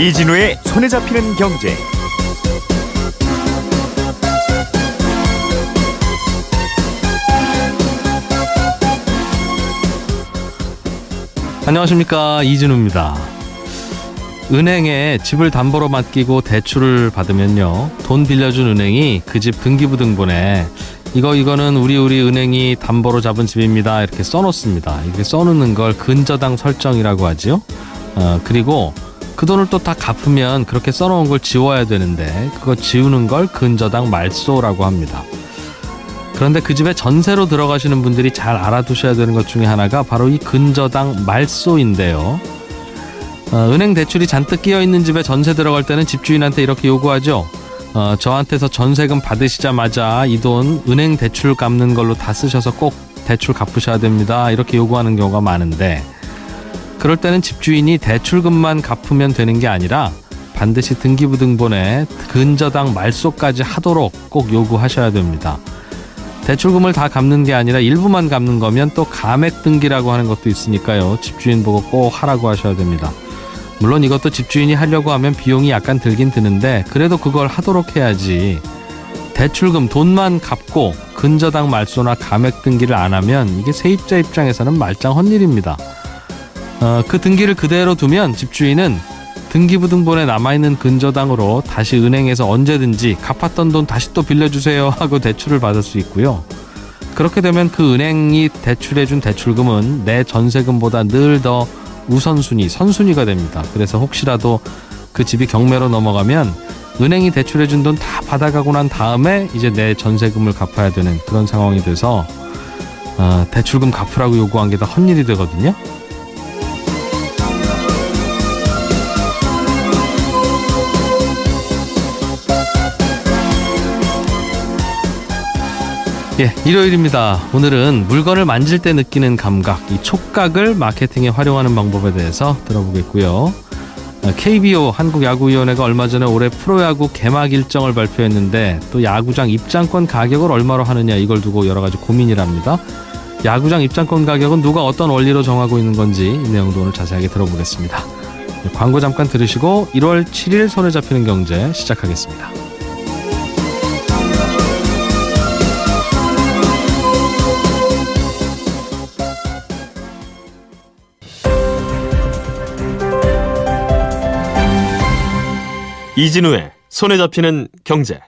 이진우의 손에 잡히는 경제. 안녕하십니까, 이진우입니다. 은행에 집을 담보로 맡기고 대출을 받으면요, 돈 빌려준 은행이 그 집 등기부등본에 이거는 우리 은행이 담보로 잡은 집입니다, 이렇게 써놓습니다. 이렇게 써놓는 걸 근저당 설정이라고 하지요. 그리고 그 돈을 또 다 갚으면 그렇게 써놓은 걸 지워야 되는데, 그거 지우는 걸 근저당 말소라고 합니다. 그런데 그 집에 전세로 들어가시는 분들이 잘 알아두셔야 되는 것 중에 하나가 바로 이 근저당 말소인데요. 은행 대출이 잔뜩 끼어있는 집에 전세 들어갈 때는 집주인한테 이렇게 요구하죠. 저한테서 전세금 받으시자마자 이 돈 은행 대출 갚는 걸로 다 쓰셔서 꼭 대출 갚으셔야 됩니다, 이렇게 요구하는 경우가 많은데, 그럴 때는 집주인이 대출금만 갚으면 되는 게 아니라 반드시 등기부등본에 근저당 말소까지 하도록 꼭 요구하셔야 됩니다. 대출금을 다 갚는 게 아니라 일부만 갚는 거면 또 감액 등기라고 하는 것도 있으니까요, 집주인 보고 꼭 하라고 하셔야 됩니다. 물론 이것도 집주인이 하려고 하면 비용이 약간 들긴 드는데, 그래도 그걸 하도록 해야지, 대출금 돈만 갚고 근저당 말소나 감액 등기를 안 하면 이게 세입자 입장에서는 말짱 헛일입니다. 그 등기를 그대로 두면 집주인은 등기부등본에 남아있는 근저당으로 다시 은행에서 언제든지 갚았던 돈 다시 또 빌려주세요 하고 대출을 받을 수 있고요. 그렇게 되면 그 은행이 대출해준 대출금은 내 전세금보다 늘 더 우선순위, 선순위가 됩니다. 그래서 혹시라도 그 집이 경매로 넘어가면 은행이 대출해준 돈 다 받아가고 난 다음에 이제 내 전세금을 갚아야 되는 그런 상황이 돼서 대출금 갚으라고 요구한 게 다 헛일이 되거든요. 예, 일요일입니다. 오늘은 물건을 만질 때 느끼는 감각, 이 촉각을 마케팅에 활용하는 방법에 대해서 들어보겠고요. KBO 한국야구위원회가 얼마 전에 올해 프로야구 개막 일정을 발표했는데, 또 야구장 입장권 가격을 얼마로 하느냐, 이걸 두고 여러 가지 고민이랍니다. 야구장 입장권 가격은 누가 어떤 원리로 정하고 있는 건지, 이 내용도 오늘 자세하게 들어보겠습니다. 광고 잠깐 들으시고 1월 7일 손에 잡히는 경제 시작하겠습니다. 이진우의 손에 잡히는 경제.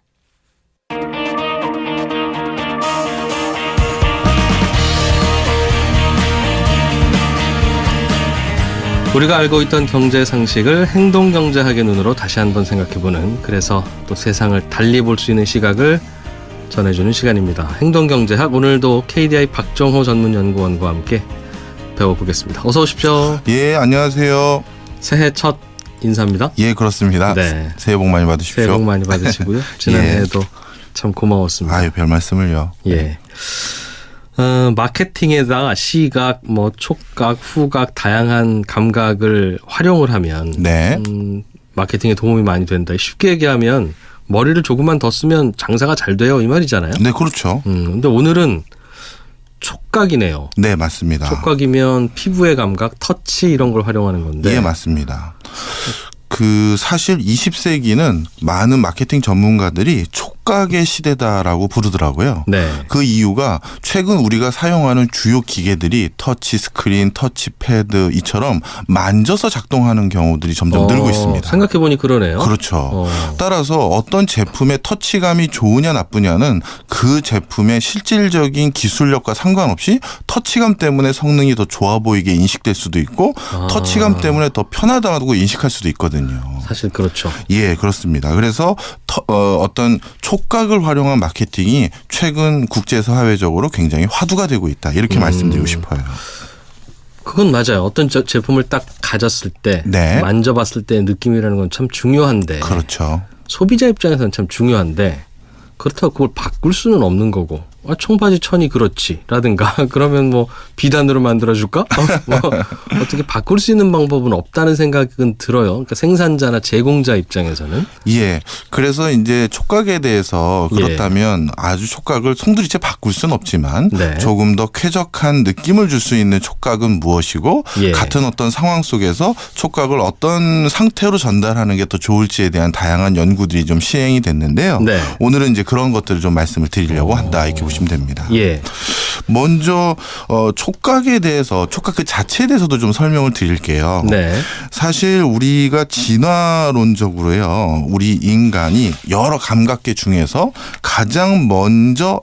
우리가 알고 있던 경제 상식을 행동경제학의 눈으로 다시 한번 생각해보는, 그래서 또 세상을 달리 볼 수 있는 시각을 전해주는 시간입니다. 행동경제학, 오늘도 KDI 박정호 전문연구원과 함께 배워보겠습니다. 어서 오십시오. 예, 안녕하세요. 새해 첫 인사입니다. 예, 그렇습니다. 네. 새해 복 많이 받으십시오. 새해 복 많이 받으시고요. 지난해에도 참 고마웠습니다. 아유, 별 말씀을요. 예. 마케팅에다가 시각, 촉각, 후각, 다양한 감각을 활용을 하면 네. 마케팅에 도움이 많이 된다. 쉽게 얘기하면 머리를 조금만 더 쓰면 장사가 잘 돼요, 이 말이잖아요. 네, 그렇죠. 근데 오늘은 촉각이네요. 네, 맞습니다. 촉각이면 피부의 감각, 터치 이런 걸 활용하는 건데. 예, 맞습니다. 사실 20세기는 많은 마케팅 전문가들이 촉각의 시대다라고 부르더라고요. 네. 그 이유가 최근 우리가 사용하는 주요 기계들이 터치 스크린, 터치 패드 이처럼 만져서 작동하는 경우들이 점점 늘고 있습니다. 생각해보니 그러네요. 그렇죠. 따라서 어떤 제품의 터치감이 좋으냐 나쁘냐는 그 제품의 실질적인 기술력과 상관없이 터치감 때문에 성능이 더 좋아 보이게 인식될 수도 있고, 터치감 때문에 더 편하다고 인식할 수도 있거든요. 사실 그렇죠. 예, 그렇습니다. 그래서 어떤 촉각을 활용한 마케팅이 최근 국제사회적으로 굉장히 화두가 되고 있다, 이렇게 말씀드리고 싶어요. 그건 맞아요. 어떤 제품을 딱 가졌을 때, 네. 만져봤을 때 느낌이라는 건 참 중요한데, 그렇죠. 소비자 입장에서는 참 중요한데, 그렇다고 그걸 바꿀 수는 없는 거고, 청바지 천이 그렇지라든가 그러면 뭐 비단으로 만들어줄까? 뭐 어떻게 바꿀 수 있는 방법은 없다는 생각은 들어요. 그러니까 생산자나 제공자 입장에서는. 예. 그래서 이제 촉각에 대해서 그렇다면 아주 촉각을 송두리째 바꿀 수는 없지만 네. 조금 더 쾌적한 느낌을 줄 수 있는 촉각은 무엇이고 예. 같은 어떤 상황 속에서 촉각을 어떤 상태로 전달하는 게 더 좋을지에 대한 다양한 연구들이 좀 시행이 됐는데요. 네. 오늘은 이제 그런 것들을 좀 말씀을 드리려고 한다 이렇게 보시면 됩니다. 예. 먼저 촉각에 대해서 촉각 그 자체에 대해서도 좀 설명을 드릴게요. 네. 사실 우리가 진화론적으로요. 우리 인간이 여러 감각계 중에서 가장 먼저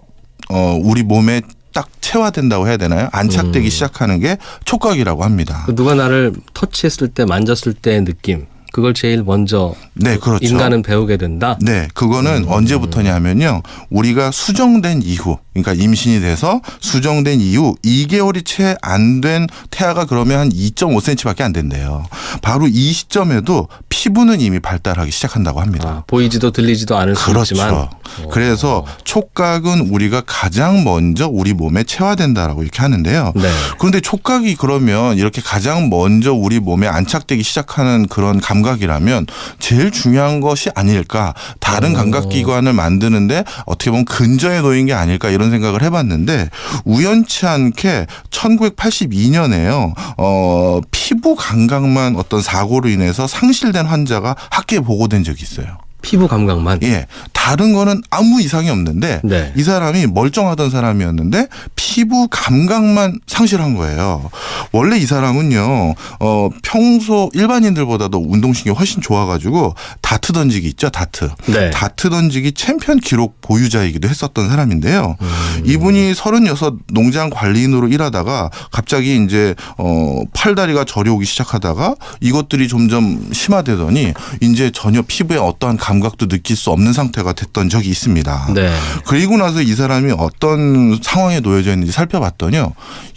우리 몸에 딱 체화된다고 해야 되나요? 안착되기 시작하는 게 촉각이라고 합니다. 누가 나를 터치했을 때 만졌을 때의 느낌. 그걸 제일 먼저 네, 그렇죠. 인간은 배우게 된다. 네, 그거는 언제부터냐 하면요. 우리가 수정된 이후, 그러니까 임신이 돼서 수정된 이후 2개월이 채 안 된 태아가 그러면 한 2.5cm밖에 안 된대요. 바로 이 시점에도 피부는 이미 발달하기 시작한다고 합니다. 보이지도 들리지도 않을 수 그렇죠. 있지만. 그래서 촉각은 우리가 가장 먼저 우리 몸에 체화된다라고 이렇게 하는데요. 네. 그런데 촉각이 그러면 이렇게 가장 먼저 우리 몸에 안착되기 시작하는 그런 감각이라면 제일 중요한 것이 아닐까. 다른 감각기관을 만드는데 어떻게 보면 근저에 놓인 게 아닐까 이런 생각을 해봤는데 우연치 않게 1982년에요. 피부 감각만 어떤 사고로 인해서 상실된 환자가 학계에 보고된 적이 있어요. 피부 감각만. 예. 다른 거는 아무 이상이 없는데 네. 이 사람이 멀쩡하던 사람이었는데 피부 감각만 상실한 거예요. 원래 이 사람은요. 평소 일반인들보다도 운동신경이 훨씬 좋아가지고 다트 던지기 있죠. 다트. 네. 다트 던지기 챔피언 기록 보유자이기도 했었던 사람인데요. 이분이 36 농장 관리인으로 일하다가 갑자기 이제 팔다리가 저려오기 시작하다가 이것들이 점점 심화되더니 이제 전혀 피부에 어떠한 감각도 느낄 수 없는 상태가 됐던 적이 있습니다. 네. 그리고 나서 이 사람이 어떤 상황에 놓여져 있는지 살펴봤더니요.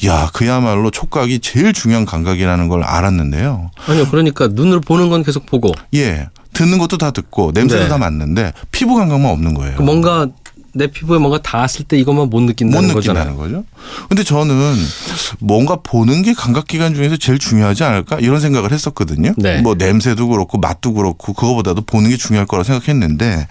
야, 그야말로 촉각이 제일 중요한 감각이라는 걸 알았는데요. 아니요. 그러니까 눈으로 보는 건 계속 보고. 예. 듣는 것도 다 듣고 냄새도 네. 다 맡는데 피부 감각만 없는 거예요. 뭔가 내 피부에 뭔가 닿았을 때 이것만 못 느낀다는 못 거잖아요. 느낀다는 거죠. 근데 저는 뭔가 보는 게 감각기관 중에서 제일 중요하지 않을까 이런 생각을 했었거든요. 네. 뭐 냄새도 그렇고 맛도 그렇고 그거보다도 보는 게 중요할 거라 생각했는데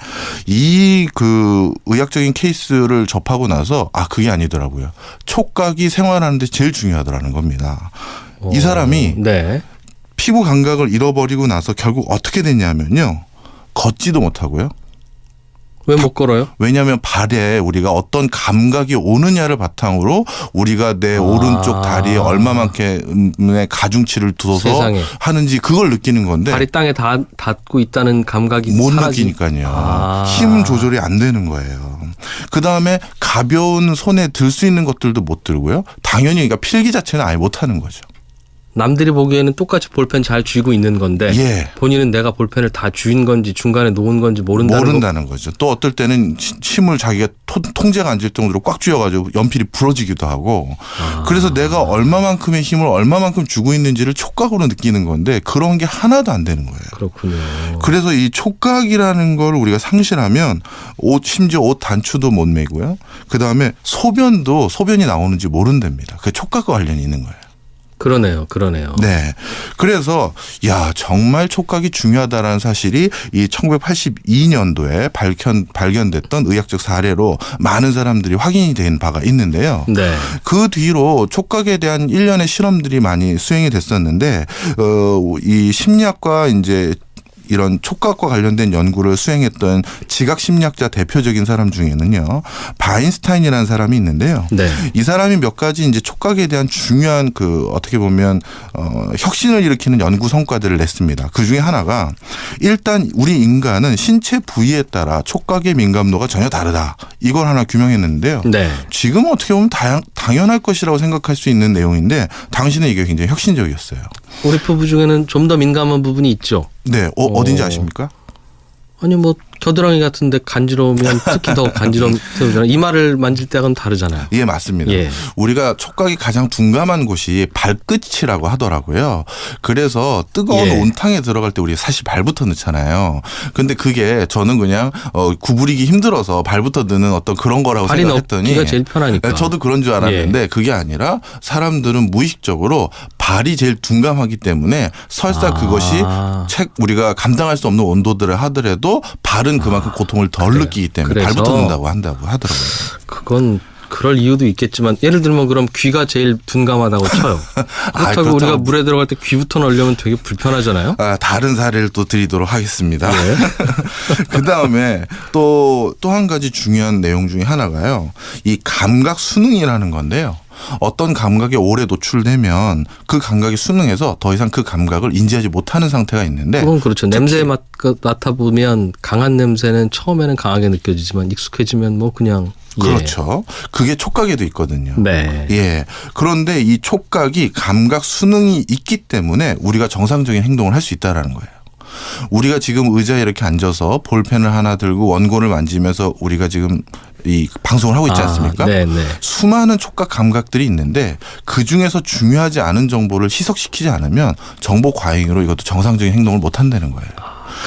이 그 의학적인 케이스를 접하고 나서 그게 아니더라고요. 촉각이 생활하는 데 제일 중요하더라는 겁니다. 이 사람이 네. 피부 감각을 잃어버리고 나서 결국 어떻게 됐냐면요. 걷지도 못하고요. 왜 못 걸어요? 왜냐하면 발에 우리가 어떤 감각이 오느냐를 바탕으로 우리가 내 오른쪽 다리에 얼마만큼의 가중치를 둬서 세상에. 하는지 그걸 느끼는 건데 발이 땅에 닿고 있다는 감각이 못 사라지- 느끼니까요. 힘 조절이 안 되는 거예요. 그다음에 가벼운 손에 들 수 있는 것들도 못 들고요. 당연히 그러니까 필기 자체는 아예 못 하는 거죠. 남들이 보기에는 똑같이 볼펜 잘 쥐고 있는 건데 예. 본인은 내가 볼펜을 다 쥐인 건지 중간에 놓은 건지 모른다는 거죠. 또 어떨 때는 힘을 자기가 통제가 안 될 정도로 꽉 쥐어가지고 연필이 부러지기도 하고 그래서 내가 얼마만큼의 힘을 얼마만큼 주고 있는지를 촉각으로 느끼는 건데 그런 게 하나도 안 되는 거예요. 그렇군요. 그래서 이 촉각이라는 걸 우리가 상실하면 심지어 옷 단추도 못 매고요. 그다음에 소변이 나오는지 모른답니다. 그게 촉각과 관련이 있는 거예요. 그러네요. 네. 그래서 정말 촉각이 중요하다라는 사실이 이 1982년도에 발견됐던 의학적 사례로 많은 사람들이 확인이 된 바가 있는데요. 네. 그 뒤로 촉각에 대한 일련의 실험들이 많이 수행이 됐었는데 이 심리학과 이제 이런 촉각과 관련된 연구를 수행했던 지각 심리학자 대표적인 사람 중에는요. 바인스타인이라는 사람이 있는데요. 네. 이 사람이 몇 가지 이제 촉각에 대한 중요한 어떻게 보면 혁신을 일으키는 연구 성과들을 냈습니다. 그 중에 하나가 일단 우리 인간은 신체 부위에 따라 촉각의 민감도가 전혀 다르다. 이걸 하나 규명했는데요. 네. 지금 어떻게 보면 당연할 것이라고 생각할 수 있는 내용인데 당시는 이게 굉장히 혁신적이었어요. 우리 피부 중에는 좀 더 민감한 부분이 있죠. 네. 어딘지 아십니까? 아니 뭐 겨드랑이 같은데 간지러우면 특히 더 간지러우잖아요. 이마를 만질 때하고는 다르잖아요. 예, 맞습니다. 예. 우리가 촉각이 가장 둔감한 곳이 발끝이라고 하더라고요. 그래서 뜨거운 예. 온탕에 들어갈 때 우리 사실 발부터 넣잖아요. 근데 그게 저는 그냥 구부리기 힘들어서 발부터 넣는 어떤 그런 거라고 발이 생각했더니 넣기가 제일 편하니까. 네, 저도 그런 줄 알았는데 그게 아니라 사람들은 무의식적으로 발이 제일 둔감하기 때문에 설사 그것이 우리가 감당할 수 없는 온도들을 하더라도 발은 그만큼 고통을 덜 그래요. 느끼기 때문에 그래서 발부터 넣는다고 한다고 하더라고요. 그건 그럴 이유도 있겠지만 예를 들면 그럼 귀가 제일 둔감하다고 쳐요. 그렇다고 그렇다고 우리가 물에 들어갈 때 귀부터 넣으려면 되게 불편하잖아요. 다른 사례를 또 드리도록 하겠습니다. 예. 그다음에 또 한 가지 중요한 내용 중에 하나가요. 이 감각 수능이라는 건데요. 어떤 감각에 오래 노출되면 그 감각이 수능해서 더 이상 그 감각을 인지하지 못하는 상태가 있는데 그건 그렇죠. 냄새 맡아보면 강한 냄새는 처음에는 강하게 느껴지지만 익숙해지면 뭐 그냥 그렇죠. 그게 촉각에도 있거든요. 네. 예. 그런데 이 촉각이 감각 수능이 있기 때문에 우리가 정상적인 행동을 할 수 있다라는 거예요. 우리가 지금 의자에 이렇게 앉아서 볼펜을 하나 들고 원고를 만지면서 우리가 지금 이 방송을 하고 있지 않습니까? 네네. 수많은 촉각 감각들이 있는데 그중에서 중요하지 않은 정보를 희석시키지 않으면 정보 과잉으로 이것도 정상적인 행동을 못 한다는 거예요.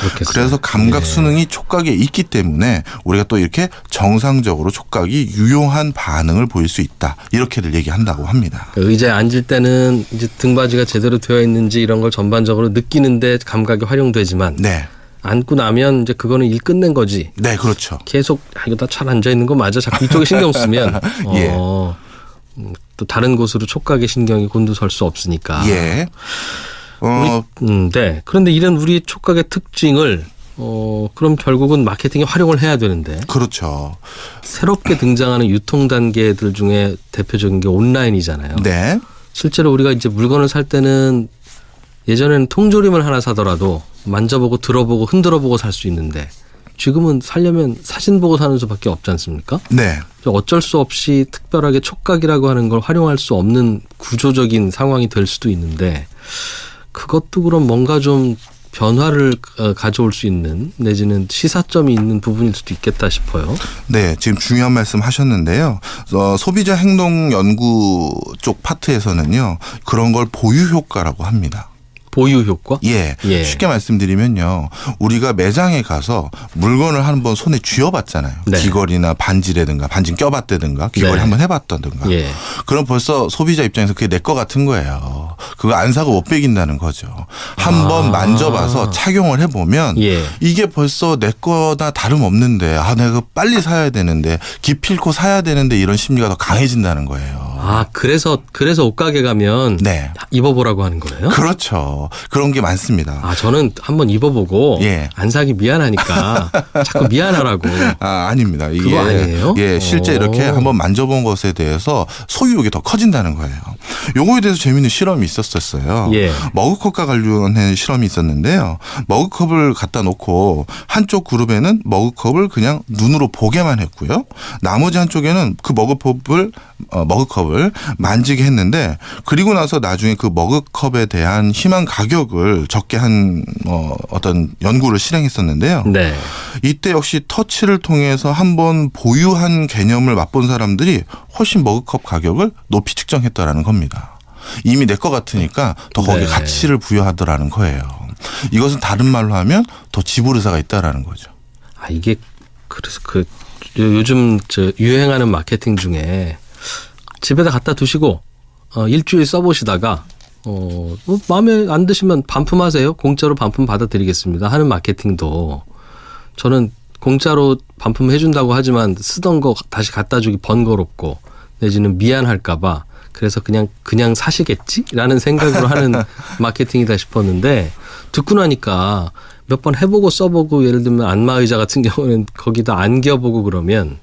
그렇겠어요. 그래서 감각 네. 수능이 촉각에 있기 때문에 우리가 또 이렇게 정상적으로 촉각이 유용한 반응을 보일 수 있다. 이렇게들 얘기한다고 합니다. 의자에 앉을 때는 이제 등받이가 제대로 되어 있는지 이런 걸 전반적으로 느끼는데 감각이 활용되지만 네. 앉고 나면 이제 그거는 일 끝낸 거지. 네, 그렇죠. 계속 이거 다 잘 앉아 있는 거 맞아. 자꾸 이쪽에 신경 쓰면 예. 또 다른 곳으로 촉각의 신경이 곤두설 수 없으니까. 예. 네. 그런데 이런 우리 촉각의 특징을 그럼 결국은 마케팅에 활용을 해야 되는데. 그렇죠. 새롭게 등장하는 유통 단계들 중에 대표적인 게 온라인이잖아요. 네. 실제로 우리가 이제 물건을 살 때는 예전에는 통조림을 하나 사더라도 만져보고 들어보고 흔들어보고 살 수 있는데 지금은 사려면 사진 보고 사는 수밖에 없지 않습니까? 네. 어쩔 수 없이 특별하게 촉각이라고 하는 걸 활용할 수 없는 구조적인 상황이 될 수도 있는데 그것도 그럼 뭔가 좀 변화를 가져올 수 있는 내지는 시사점이 있는 부분일 수도 있겠다 싶어요. 네, 지금 중요한 말씀 하셨는데요. 소비자 행동 연구 쪽 파트에서는요. 그런 걸 보유 효과라고 합니다. 보유 효과? 예. 쉽게 말씀드리면요. 우리가 매장에 가서 물건을 한번 손에 쥐어봤잖아요. 네. 귀걸이나 반지라든가 반지 껴봤다든가 귀걸이 네. 한번 해봤다든가. 예. 그럼 벌써 소비자 입장에서 그게 내 거 같은 거예요. 그거 안 사고 못 베긴다는 거죠. 한번 만져봐서 착용을 해보면 예. 이게 벌써 내 거나 다름없는데 내가 빨리 사야 되는데 기필코 사야 되는데 이런 심리가 더 강해진다는 거예요. 그래서 옷가게 가면 네. 입어보라고 하는 거예요? 그렇죠. 그런 게 많습니다. 저는 한번 입어보고 예. 안 사기 미안하니까 자꾸 미안하라고. 아닙니다. 이게 그거 아니에요? 예, 실제 이렇게 한번 만져본 것에 대해서 소유욕이 더 커진다는 거예요. 요거에 대해서 재미있는 실험이 있었어요. 예. 머그컵과 관련된 실험이 있었는데요. 머그컵을 갖다 놓고 한쪽 그룹에는 머그컵을 그냥 눈으로 보게만 했고요. 나머지 한쪽에는 그 머그컵을 만지게 했는데 그리고 나서 나중에 그 머그컵에 대한 희망 가격을 적게 한 어떤 연구를 실행했었는데요. 네. 이때 역시 터치를 통해서 한번 보유한 개념을 맛본 사람들이 훨씬 머그컵 가격을 높이 측정했다라는 겁니다. 이미 내 거 같으니까 더 거기에 네. 가치를 부여하더라는 거예요. 이것은 다른 말로 하면 더 지불 의사가 있다라는 거죠. 이게 그래서 요즘 유행하는 마케팅 중에 집에다 갖다 두시고 일주일 써보시다가 마음에 안 드시면 반품하세요. 공짜로 반품 받아드리겠습니다 하는 마케팅도 저는 공짜로 반품해 준다고 하지만 쓰던 거 다시 갖다 주기 번거롭고 내지는 미안할까 봐 그래서 그냥 사시겠지라는 생각으로 하는 마케팅이다 싶었는데 듣고 나니까 몇 번 해보고 써보고 예를 들면 안마의자 같은 경우는 거기다 안겨보고 그러면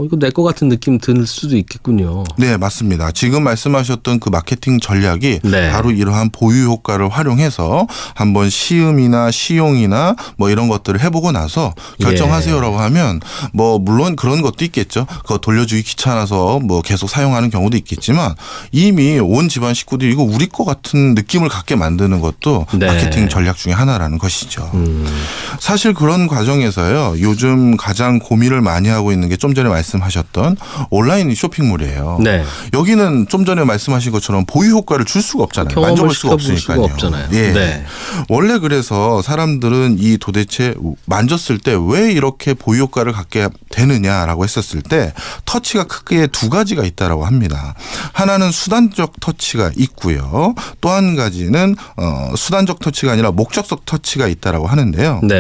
이거 내 거 같은 느낌 들 수도 있겠군요. 네, 맞습니다. 지금 말씀하셨던 그 마케팅 전략이 네. 바로 바로 이러한 보유 효과를 활용해서 한번 시음이나 시용이나 뭐 이런 것들을 해보고 나서 결정하세요라고 하면 뭐 물론 그런 것도 있겠죠. 그거 돌려주기 귀찮아서 뭐 계속 사용하는 경우도 있겠지만 이미 온 집안 식구들이 이거 우리 거 같은 느낌을 갖게 만드는 것도 네. 마케팅 전략 중에 하나라는 것이죠. 사실 그런 과정에서요. 요즘 가장 고민을 많이 하고 있는 게 좀 전에 말씀하셨던 온라인 쇼핑몰이에요. 네. 여기는 좀 전에 말씀하신 것처럼 보유 효과를 줄 수가 없잖아요. 경험을 만져볼 수가 시켜볼 수가 없으니까요. 없잖아요. 예. 네. 원래 그래서 사람들은 이 도대체 만졌을 때 왜 이렇게 보유 효과를 갖게 되느냐라고 했었을 때 터치가 크게 두 가지가 있다라고 합니다. 하나는 수단적 터치가 있고요. 또 한 가지는 수단적 터치가 아니라 목적적 터치가 있다라고 하는데요. 네.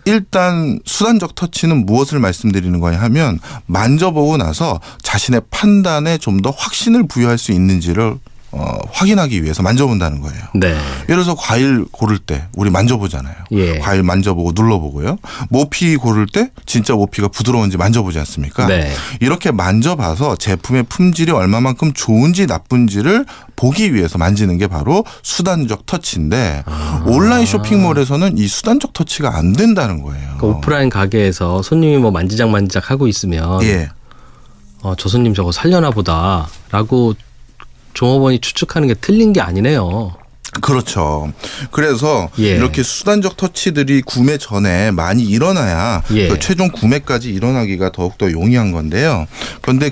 일단 수단적 터치는 무엇을 말씀드리는 거냐 하면 만져보고 나서 자신의 판단에 좀 더 확신을 부여할 수 있는지를 확인하기 위해서 만져본다는 거예요. 네. 예를 들어서 과일 고를 때 우리 만져보잖아요. 예. 과일 만져보고 눌러보고요. 모피 고를 때 진짜 모피가 부드러운지 만져보지 않습니까? 네. 이렇게 만져봐서 제품의 품질이 얼마만큼 좋은지 나쁜지를 보기 위해서 만지는 게 바로 수단적 터치인데 온라인 쇼핑몰에서는 이 수단적 터치가 안 된다는 거예요. 그러니까 오프라인 가게에서 손님이 뭐 만지작 하고 있으면 예. 저 손님 저거 살려나 보다라고 종업원이 추측하는 게 틀린 게 아니네요. 그렇죠. 그래서 예. 이렇게 수단적 터치들이 구매 전에 많이 일어나야 예. 그 최종 구매까지 일어나기가 더욱더 용이한 건데요. 그런데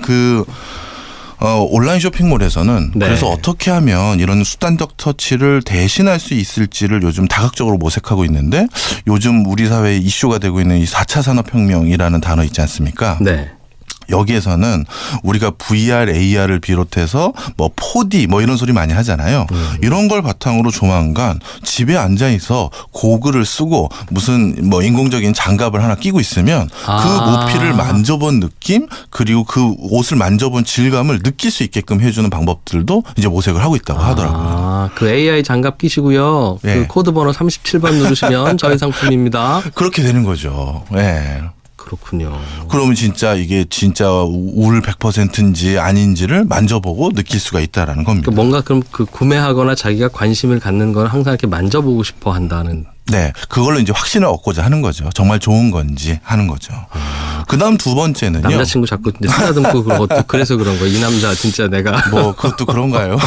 온라인 쇼핑몰에서는 네. 그래서 어떻게 하면 이런 수단적 터치를 대신할 수 있을지를 요즘 다각적으로 모색하고 있는데 요즘 우리 사회에 이슈가 되고 있는 이 4차 산업혁명이라는 단어 있지 않습니까? 네. 여기에서는 우리가 VR, AR을 비롯해서 뭐 4D 뭐 이런 소리 많이 하잖아요. 이런 걸 바탕으로 조만간 집에 앉아 있어 고글을 쓰고 무슨 뭐 인공적인 장갑을 하나 끼고 있으면 그 모피를 만져본 느낌 그리고 그 옷을 만져본 질감을 느낄 수 있게끔 해주는 방법들도 이제 모색을 하고 있다고 하더라고요. 그 AI 장갑 끼시고요. 예. 그 코드 번호 37번 누르시면 저희 상품입니다. 그렇게 되는 거죠. 예. 그렇군요. 그러면 진짜 이게 진짜 울 100%인지 아닌지를 만져보고 느낄 수가 있다라는 겁니다. 뭔가 그럼 그 구매하거나 자기가 관심을 갖는 건 항상 이렇게 만져보고 싶어 한다는. 네. 그걸로 이제 확신을 얻고자 하는 거죠. 정말 좋은 건지 하는 거죠. 그다음 두 번째는요. 남자친구 자꾸 이제 쓰다듬고 그런 것도 그래서 그런 거. 이 남자 진짜 내가. 뭐 그것도 그런가요?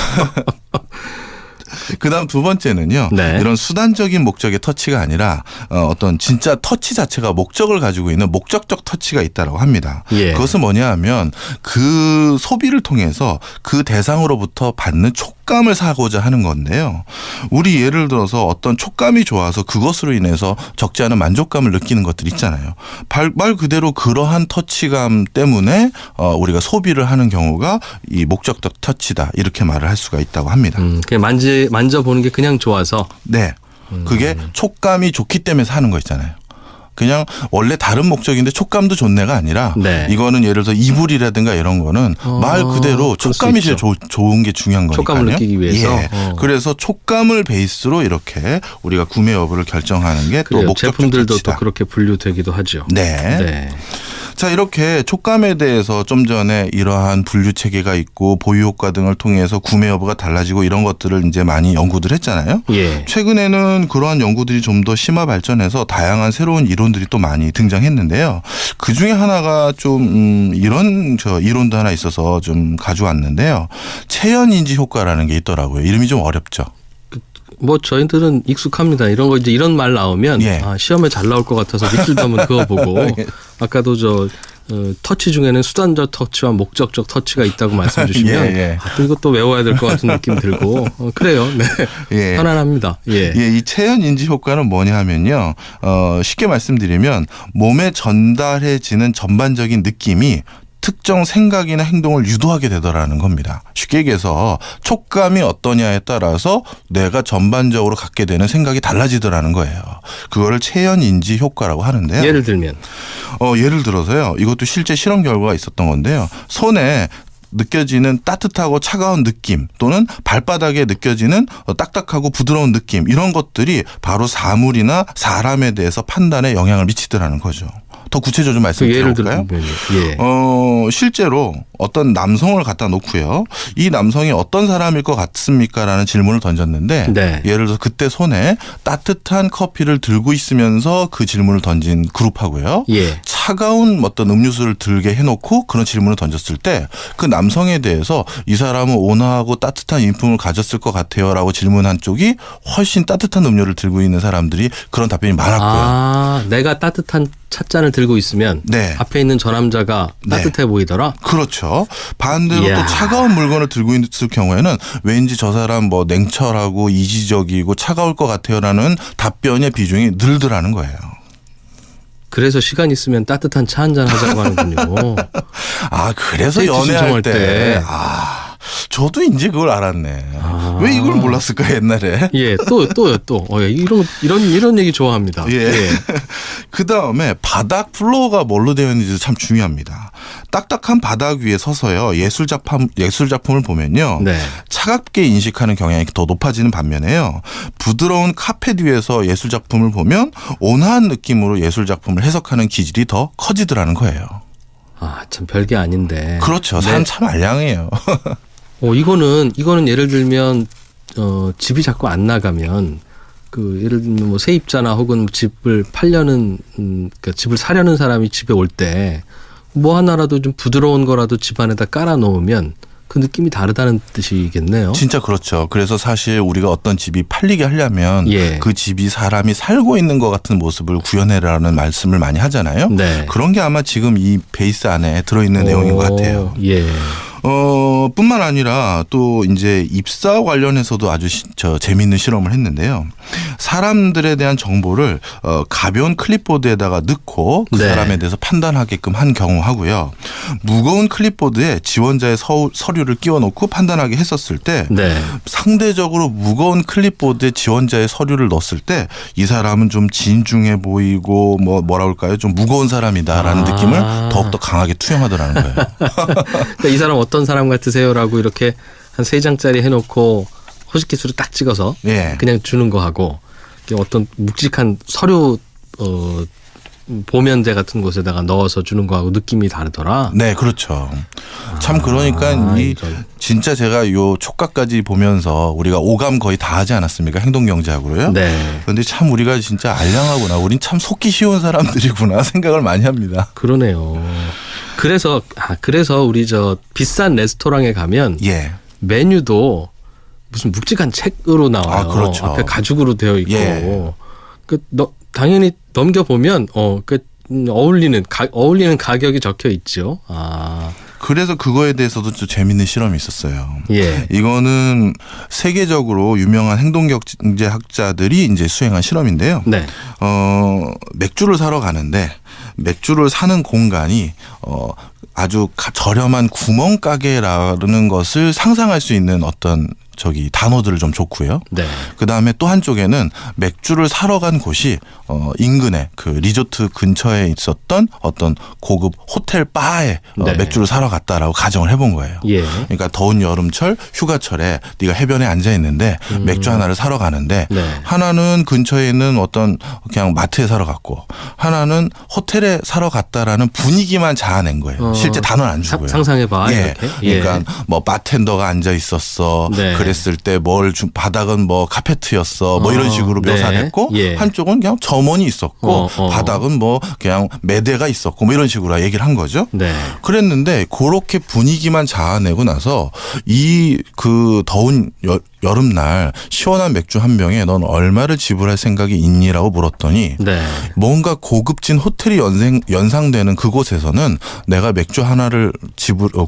그다음 두 번째는요. 네. 이런 수단적인 목적의 터치가 아니라 어떤 진짜 터치 자체가 목적을 가지고 있는 목적적 터치가 있다고 합니다. 예. 그것은 뭐냐 하면 그 소비를 통해서 그 대상으로부터 받는 촉감을 사고자 하는 건데요. 우리 예를 들어서 어떤 촉감이 좋아서 그것으로 인해서 적지 않은 만족감을 느끼는 것들 있잖아요. 말 그대로 그러한 터치감 때문에 우리가 소비를 하는 경우가 이 목적적 터치다 이렇게 말을 할 수가 있다고 합니다. 그냥 만져보는 게 그냥 좋아서. 네. 그게 촉감이 좋기 때문에 사는 거 있잖아요. 그냥 원래 다른 목적인데 촉감도 좋네가 아니라 네. 이거는 예를 들어서 이불이라든가 이런 거는 말 그대로 그럴 수 촉감이 제일 있죠. 좋은 게 중요한 거니까요. 촉감을 느끼기 위해서. 예. 그래서 촉감을 베이스로 이렇게 우리가 구매 여부를 결정하는 게 또 목적적 제품들도 터치다. 또 그렇게 분류되기도 하죠. 네. 네. 자, 이렇게 촉감에 대해서 좀 전에 이러한 분류 체계가 있고 보유 효과 등을 통해서 구매 여부가 달라지고 이런 것들을 이제 많이 연구들 했잖아요. 예. 최근에는 그러한 연구들이 좀 더 심화 발전해서 다양한 새로운 이론들이 또 많이 등장했는데요. 그 중에 하나가 좀 이런 이론도 하나 있어서 좀 가져왔는데요. 체연 인지 효과라는 게 있더라고요. 이름이 좀 어렵죠. 뭐 저희들은 익숙합니다. 이런 거 이제 이런 말 나오면 예. 시험에 잘 나올 것 같아서 밑줄 한번 그어보고 아까도 터치 중에는 수단적 터치와 목적적 터치가 있다고 말씀 주시면 예. 또 이것도 외워야 될 것 같은 느낌 들고 그래요. 네. 예. 편안합니다. 예. 이 체연 인지 효과는 뭐냐 하면요. 쉽게 말씀드리면 몸에 전달해지는 전반적인 느낌이 특정 생각이나 행동을 유도하게 되더라는 겁니다. 쉽게 얘기해서 촉감이 어떠냐에 따라서 내가 전반적으로 갖게 되는 생각이 달라지더라는 거예요. 그거를 체연인지 효과라고 하는데요. 예를 들면 예를 들어서요. 이것도 실제 실험 결과가 있었던 건데요. 손에 느껴지는 따뜻하고 차가운 느낌 또는 발바닥에 느껴지는 딱딱하고 부드러운 느낌 이런 것들이 바로 사물이나 사람에 대해서 판단에 영향을 미치더라는 거죠. 더 구체적으로 좀 그 예를 말씀드려볼까요? 들면 실제로 어떤 남성을 갖다 놓고요. 이 남성이 어떤 사람일 것 같습니까? 라는 질문을 던졌는데 네. 예를 들어서 그때 손에 따뜻한 커피를 들고 있으면서 그 질문을 던진 그룹하고요. 예. 차가운 어떤 음료수를 들게 해놓고 그런 질문을 던졌을 때 그 남성에 대해서 이 사람은 온화하고 따뜻한 인품을 가졌을 것 같아요라고 질문한 쪽이 훨씬 따뜻한 음료를 들고 있는 사람들이 그런 답변이 많았고요. 아, 내가 따뜻한 찻잔을 들고 있으면 네. 앞에 있는 저 남자가 네. 따뜻해 보이더라. 그렇죠. 반대로 이야. 또 차가운 물건을 들고 있을 경우에는 왠지 저 사람 뭐 냉철하고 이지적이고 차가울 것 같아요라는 답변의 비중이 늘더라는 거예요. 그래서 시간 있으면 따뜻한 차 한잔 하자고 하는군요. 아, 그래서 데이트 연애할 신청할 때. 때. 저도 이제 그걸 알았네. 아. 왜 이걸 몰랐을까 옛날에. 예, 또. 예, 이런 얘기 좋아합니다. 예. 그 다음에 바닥 플로어가 뭘로 되어 있는지도 참 중요합니다. 딱딱한 바닥 위에 서서요 예술 작품을 보면요, 네. 차갑게 인식하는 경향이 더 높아지는 반면에요, 부드러운 카펫 위에서 예술 작품을 보면 온화한 느낌으로 예술 작품을 해석하는 기질이 더 커지더라는 거예요. 아, 참 별게 아닌데. 그렇죠. 네. 사람 참 알량해요. 이거는 예를 들면 집이 자꾸 안 나가면 그 예를 들면 뭐 세입자나 혹은 집을 팔려는 그러니까 집을 사려는 사람이 집에 올 때 뭐 하나라도 좀 부드러운 거라도 집 안에다 깔아 놓으면 그 느낌이 다르다는 뜻이겠네요. 진짜 그렇죠. 그래서 사실 우리가 어떤 집이 팔리게 하려면 예. 그 집이 사람이 살고 있는 것 같은 모습을 구현해라는 말씀을 많이 하잖아요. 네. 그런 게 아마 지금 이 베이스 안에 들어있는 내용인 것 같아요. 예. 뿐만 아니라 또 이제 입사 관련해서도 아주 재미있는 실험을 했는데요. 사람들에 대한 정보를 가벼운 클립보드에다가 넣고 그 네. 사람에 대해서 판단하게끔 한 경우하고요. 무거운 클립보드에 지원자의 서류를 끼워놓고 판단하게 했었을 때 네. 상대적으로 무거운 클립보드에 지원자의 서류를 넣었을 때 이 사람은 좀 진중해 보이고 뭐라 할까요? 좀 무거운 사람이다라는 느낌을 더욱더 강하게 투영하더라는 거예요. 그러니까 이 사람 어떤 사람 같으세요라고 이렇게 한 3장짜리 해놓고 호식기수로 딱 찍어서 예. 그냥 주는 거하고 어떤 묵직한 서류 보면제 같은 곳에다가 넣어서 주는 거하고 느낌이 다르더라. 네, 그렇죠. 참 그러니까 진짜 제가 요 촉각까지 보면서 우리가 오감 거의 다 하지 않았습니까? 행동경제학으로요. 네. 그런데 참 우리가 진짜 알량하구나. 우린 참 속기 쉬운 사람들이구나 생각을 많이 합니다. 그러네요. 그래서 우리 비싼 레스토랑에 가면 예. 메뉴도 무슨 묵직한 책으로 나와요. 아, 그렇죠. 앞에 가죽으로 되어 있고. 예. 당연히 넘겨보면 어울리는 가격이 적혀 있죠. 아. 그래서 그거에 대해서도 좀 재밌는 실험이 있었어요. 예. 이거는 세계적으로 유명한 행동경제학자들이 이제 수행한 실험인데요. 네. 맥주를 사러 가는데 맥주를 사는 공간이 아주 저렴한 구멍가게라는 것을 상상할 수 있는 어떤 단어들을 좀 줬고요. 네. 그 다음에 또 한쪽에는 맥주를 사러 간 곳이 인근에 그 리조트 근처에 있었던 어떤 고급 호텔 바에 네. 맥주를 사러 갔다라고 가정을 해본 거예요. 예. 그러니까 더운 여름철 휴가철에 네가 해변에 앉아 있는데 맥주 하나를 사러 가는데 네. 하나는 근처에 있는 어떤 그냥 마트에 사러 갔고 하나는 호텔에 사러 갔다라는 분위기만 자아낸 거예요. 실제 단어는 안 주고요. 상상해봐. 예. 이렇게. 그러니까 뭐 바텐더가 앉아 있었어. 네. 그랬을 때 바닥은 뭐 카페트였어. 뭐 이런 식으로 네. 묘사를 했고 예. 한쪽은 그냥 점원이 있었고 바닥은 뭐 그냥 매대가 있었고 뭐 이런 식으로 얘기를 한 거죠. 네. 그랬는데 그렇게 분위기만 자아내고 나서 그 더운 여름날 시원한 맥주 한 병에 넌 얼마를 지불할 생각이 있니라고 물었더니 네. 뭔가 고급진 호텔이 연상되는 그곳에서는 내가 맥주 하나를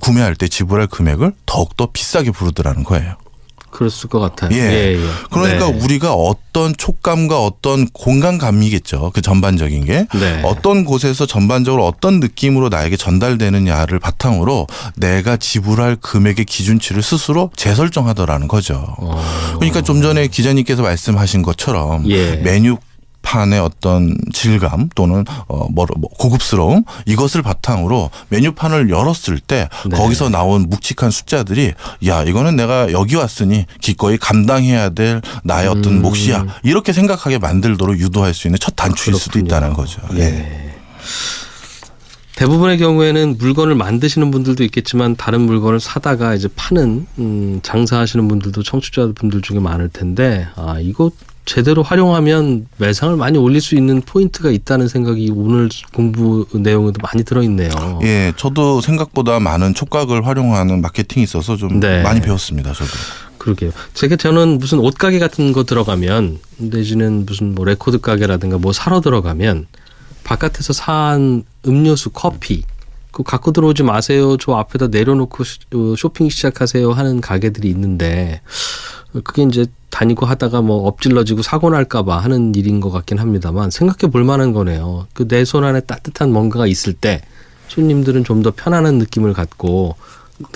구매할 때 지불할 금액을 더욱더 비싸게 부르더라는 거예요. 그랬을 것 같아요. 예. 그러니까 네. 우리가 어떤 촉감과 어떤 공간감이겠죠. 그 전반적인 게. 네. 어떤 곳에서 전반적으로 어떤 느낌으로 나에게 전달되느냐를 바탕으로 내가 지불할 금액의 기준치를 스스로 재설정하더라는 거죠. 그러니까 좀 전에 기자님께서 말씀하신 것처럼 예. 메뉴판의 어떤 질감 또는 고급스러움 이것을 바탕으로 메뉴판을 열었을 때 네. 거기서 나온 묵직한 숫자들이 야 이거는 내가 여기 왔으니 기꺼이 감당해야 될 나의 어떤 몫이야 이렇게 생각하게 만들도록 유도할 수 있는 첫 단추일 수도 그렇군요. 있다는 거죠. 예. 대부분의 경우에는 물건을 만드시는 분들도 있겠지만 다른 물건을 사다가 이제 파는 장사하시는 분들도 청취자분들 중에 많을 텐데 이거 제대로 활용하면 매상을 많이 올릴 수 있는 포인트가 있다는 생각이 오늘 공부 내용에도 많이 들어있네요. 예, 저도 생각보다 많은 촉각을 활용하는 마케팅이 있어서 좀 네. 많이 배웠습니다. 저도. 그러게요. 저는 무슨 옷가게 같은 거 들어가면 내지는 무슨 뭐 레코드 가게라든가 뭐 사러 들어가면 바깥에서 산 음료수, 커피 그거 갖고 들어오지 마세요. 저 앞에다 내려놓고 쇼핑 시작하세요 하는 가게들이 있는데 그게 이제 다니고 하다가 뭐 엎질러지고 사고 날까 봐 하는 일인 것 같긴 합니다만 생각해 볼 만한 거네요. 그 내 손 안에 따뜻한 뭔가가 있을 때 손님들은 좀 더 편안한 느낌을 갖고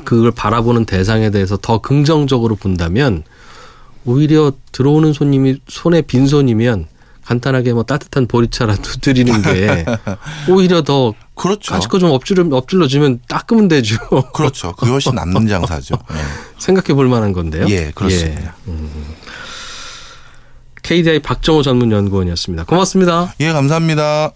그걸 바라보는 대상에 대해서 더 긍정적으로 본다면 오히려 들어오는 손님이 손에 빈손이면 간단하게 뭐 따뜻한 보리차라도 드리는 게 오히려 더 그렇죠. 가지고 좀 엎질러지면 닦으면 되죠. 그렇죠. 그게 훨씬 남는 장사죠. 네. 생각해 볼 만한 건데요. 예, 그렇습니다. KDI 박정호 전문연구원이었습니다. 고맙습니다. 예, 감사합니다.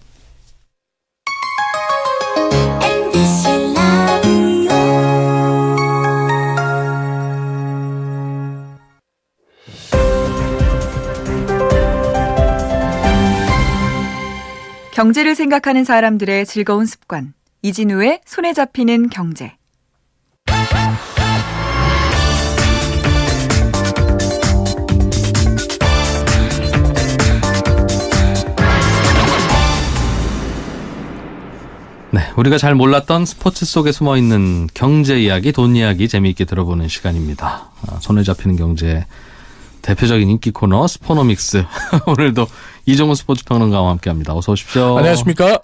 경제를 생각하는 사람들의 즐거운 습관. 이진우의 손에 잡히는 경제. 네, 우리가 잘 몰랐던 스포츠 속에 숨어있는 경제 이야기, 돈 이야기 재미있게 들어보는 시간입니다. 손에 잡히는 경제 대표적인 인기 코너 스포노믹스. 오늘도 이종훈 스포츠 평론가와 함께합니다. 어서 오십시오. 안녕하십니까?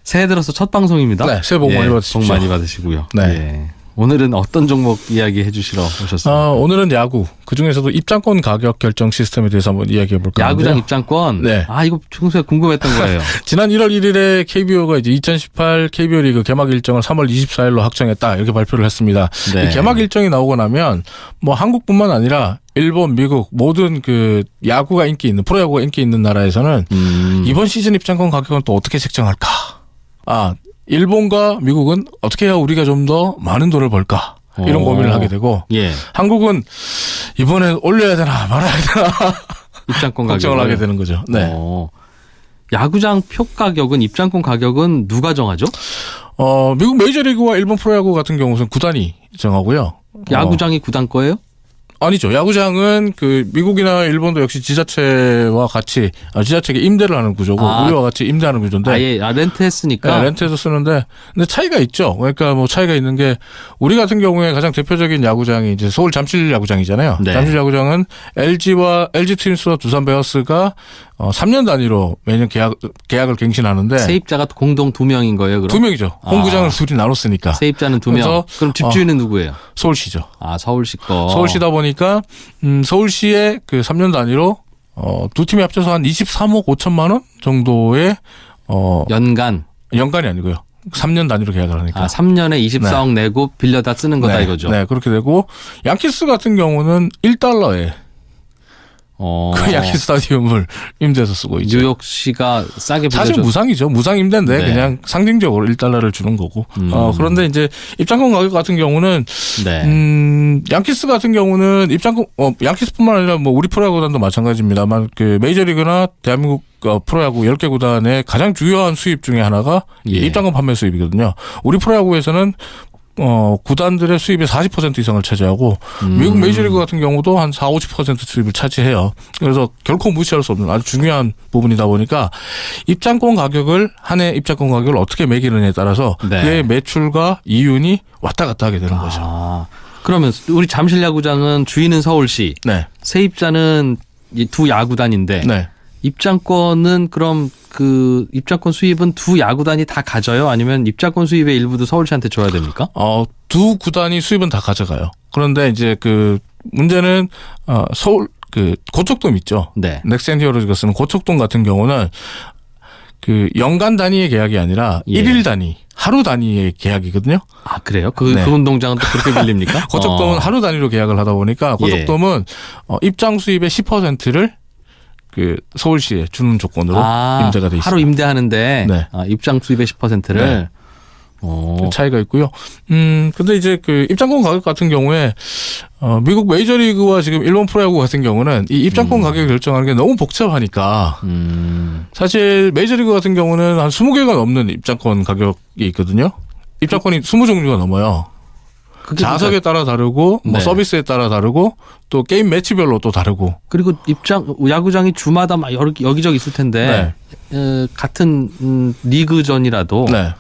새해 들어서 첫 방송입니다. 네, 새해 복 많이 받으십시오. 복 많이 받으시고요. 네. 예. 오늘은 어떤 종목 이야기 해주시러 오셨습니까? 오늘은 야구, 그중에서도 입장권 가격 결정 시스템에 대해서 한번 이야기해 볼까 하는데요. 야구장 입장권? 네. 이거 평소에 궁금했던 거예요. 지난 1월 1일에 KBO가 이제 2018 KBO 리그 개막 일정을 3월 24일로 확정했다, 이렇게 발표를 했습니다. 네. 이 개막 일정이 나오고 나면 뭐 한국뿐만 아니라 일본, 미국 모든 그 야구가 인기 있는, 프로야구가 인기 있는 나라에서는 이번 시즌 입장권 가격은 또 어떻게 책정할까? 일본과 미국은 어떻게 해야 우리가 좀 더 많은 돈을 벌까? 이런 고민을 하게 되고, 예. 한국은 이번엔 올려야 되나 말아야 되나 입장권 걱정을 가격을 하게 되는 거죠. 네. 야구장 표 가격은, 입장권 가격은 누가 정하죠? 미국 메이저리그와 일본 프로야구 같은 경우는 구단이 정하고요. 야구장이 구단 거예요? 아니죠. 야구장은 그 미국이나 일본도 역시 지자체와 같이 지자체가 임대를 하는 구조고, 우리와 같이 임대하는 구조인데. 아예 렌트했으니까. 네, 렌트해서 쓰는데, 근데 차이가 있죠. 그러니까 뭐 차이가 있는 게, 우리 같은 경우에 가장 대표적인 야구장이 이제 서울 잠실 야구장이잖아요. 네. 잠실 야구장은 LG 트윈스와 두산 베어스가 3년 단위로 매년 계약을 갱신하는데, 세입자가 공동 2명인 거예요, 그럼? 2명이죠. 홈구장을 둘이 나눴으니까. 세입자는 2명. 그래서 그럼 집주인은 누구예요? 서울시죠. 서울시 거. 서울시다 보니까 서울시의 그 3년 단위로 두 팀이 합쳐서 한 23억 5천만 원 정도의 연간이 아니고요. 3년 단위로 계약을 하니까. 3년에 24억 내고 빌려다 쓰는 거다, 이거죠. 네, 그렇게 되고, 양키스 같은 경우는 $1에 그 양키 스타디움을 임대해서 쓰고 있죠. 뉴욕시가 싸게 빌려줘. 사실 무상이죠. 무상 임대인데, 네. 그냥 상징적으로 $1를 주는 거고. 그런데 이제 입장권 가격 같은 경우는, 네. 양키스 같은 경우는 입장권, 양키스뿐만 아니라 뭐 우리 프로야구단도 마찬가지입니다만, 그 메이저리그나 대한민국 프로야구 10개 구단의 가장 주요한 수입 중에 하나가 입장권 판매 수입이거든요. 우리 프로야구에서는 구단들의 수입의 40% 이상을 차지하고, 미국 메이저리그 같은 경우도 한 40-50% 수입을 차지해요. 그래서 결코 무시할 수 없는 아주 중요한 부분이다 보니까, 입장권 가격을, 한 해 입장권 가격을 어떻게 매기느냐에 따라서, 네. 그의 매출과 이윤이 왔다 갔다 하게 되는 거죠. 그러면 우리 잠실 야구장은 주인은 서울시, 네. 세입자는 이 두 야구단인데, 네. 입장권은 그럼 그 입장권 수입은 두 야구단이 다 가져요? 아니면 입장권 수입의 일부도 서울시한테 줘야 됩니까? 두 구단이 수입은 다 가져가요. 그런데 이제 그 문제는 서울 그 고척돔 있죠. 네. 넥센 히어로즈가 쓰는 고척돔 같은 경우는 그 연간 단위의 계약이 아니라 일일 단위, 하루 단위의 계약이거든요. 그래요? 그 네. 운동장은 또 그렇게 빌립니까? 고척돔은 하루 단위로 계약을 하다 보니까 고척돔은 입장 수입의 10%를 그 서울시에 주는 조건으로 임대가 돼 있어요. 하루 임대하는데 네. 입장 수입의 10%를 차이가 있고요. 근데 이제 그 입장권 가격 같은 경우에 미국 메이저리그와 지금 일본 프로야구 같은 경우는 이 입장권 가격을 결정하는 게 너무 복잡하니까 사실 메이저리그 같은 경우는 한 20개가 넘는 입장권 가격이 있거든요. 입장권이 20종류가 넘어요. 자석에 따라 다르고 뭐 네. 서비스에 따라 다르고 또 게임 매치별로 또 다르고 그리고 야구장이 주마다 막 여기저기 있을 텐데 같은 리그전이라도 네.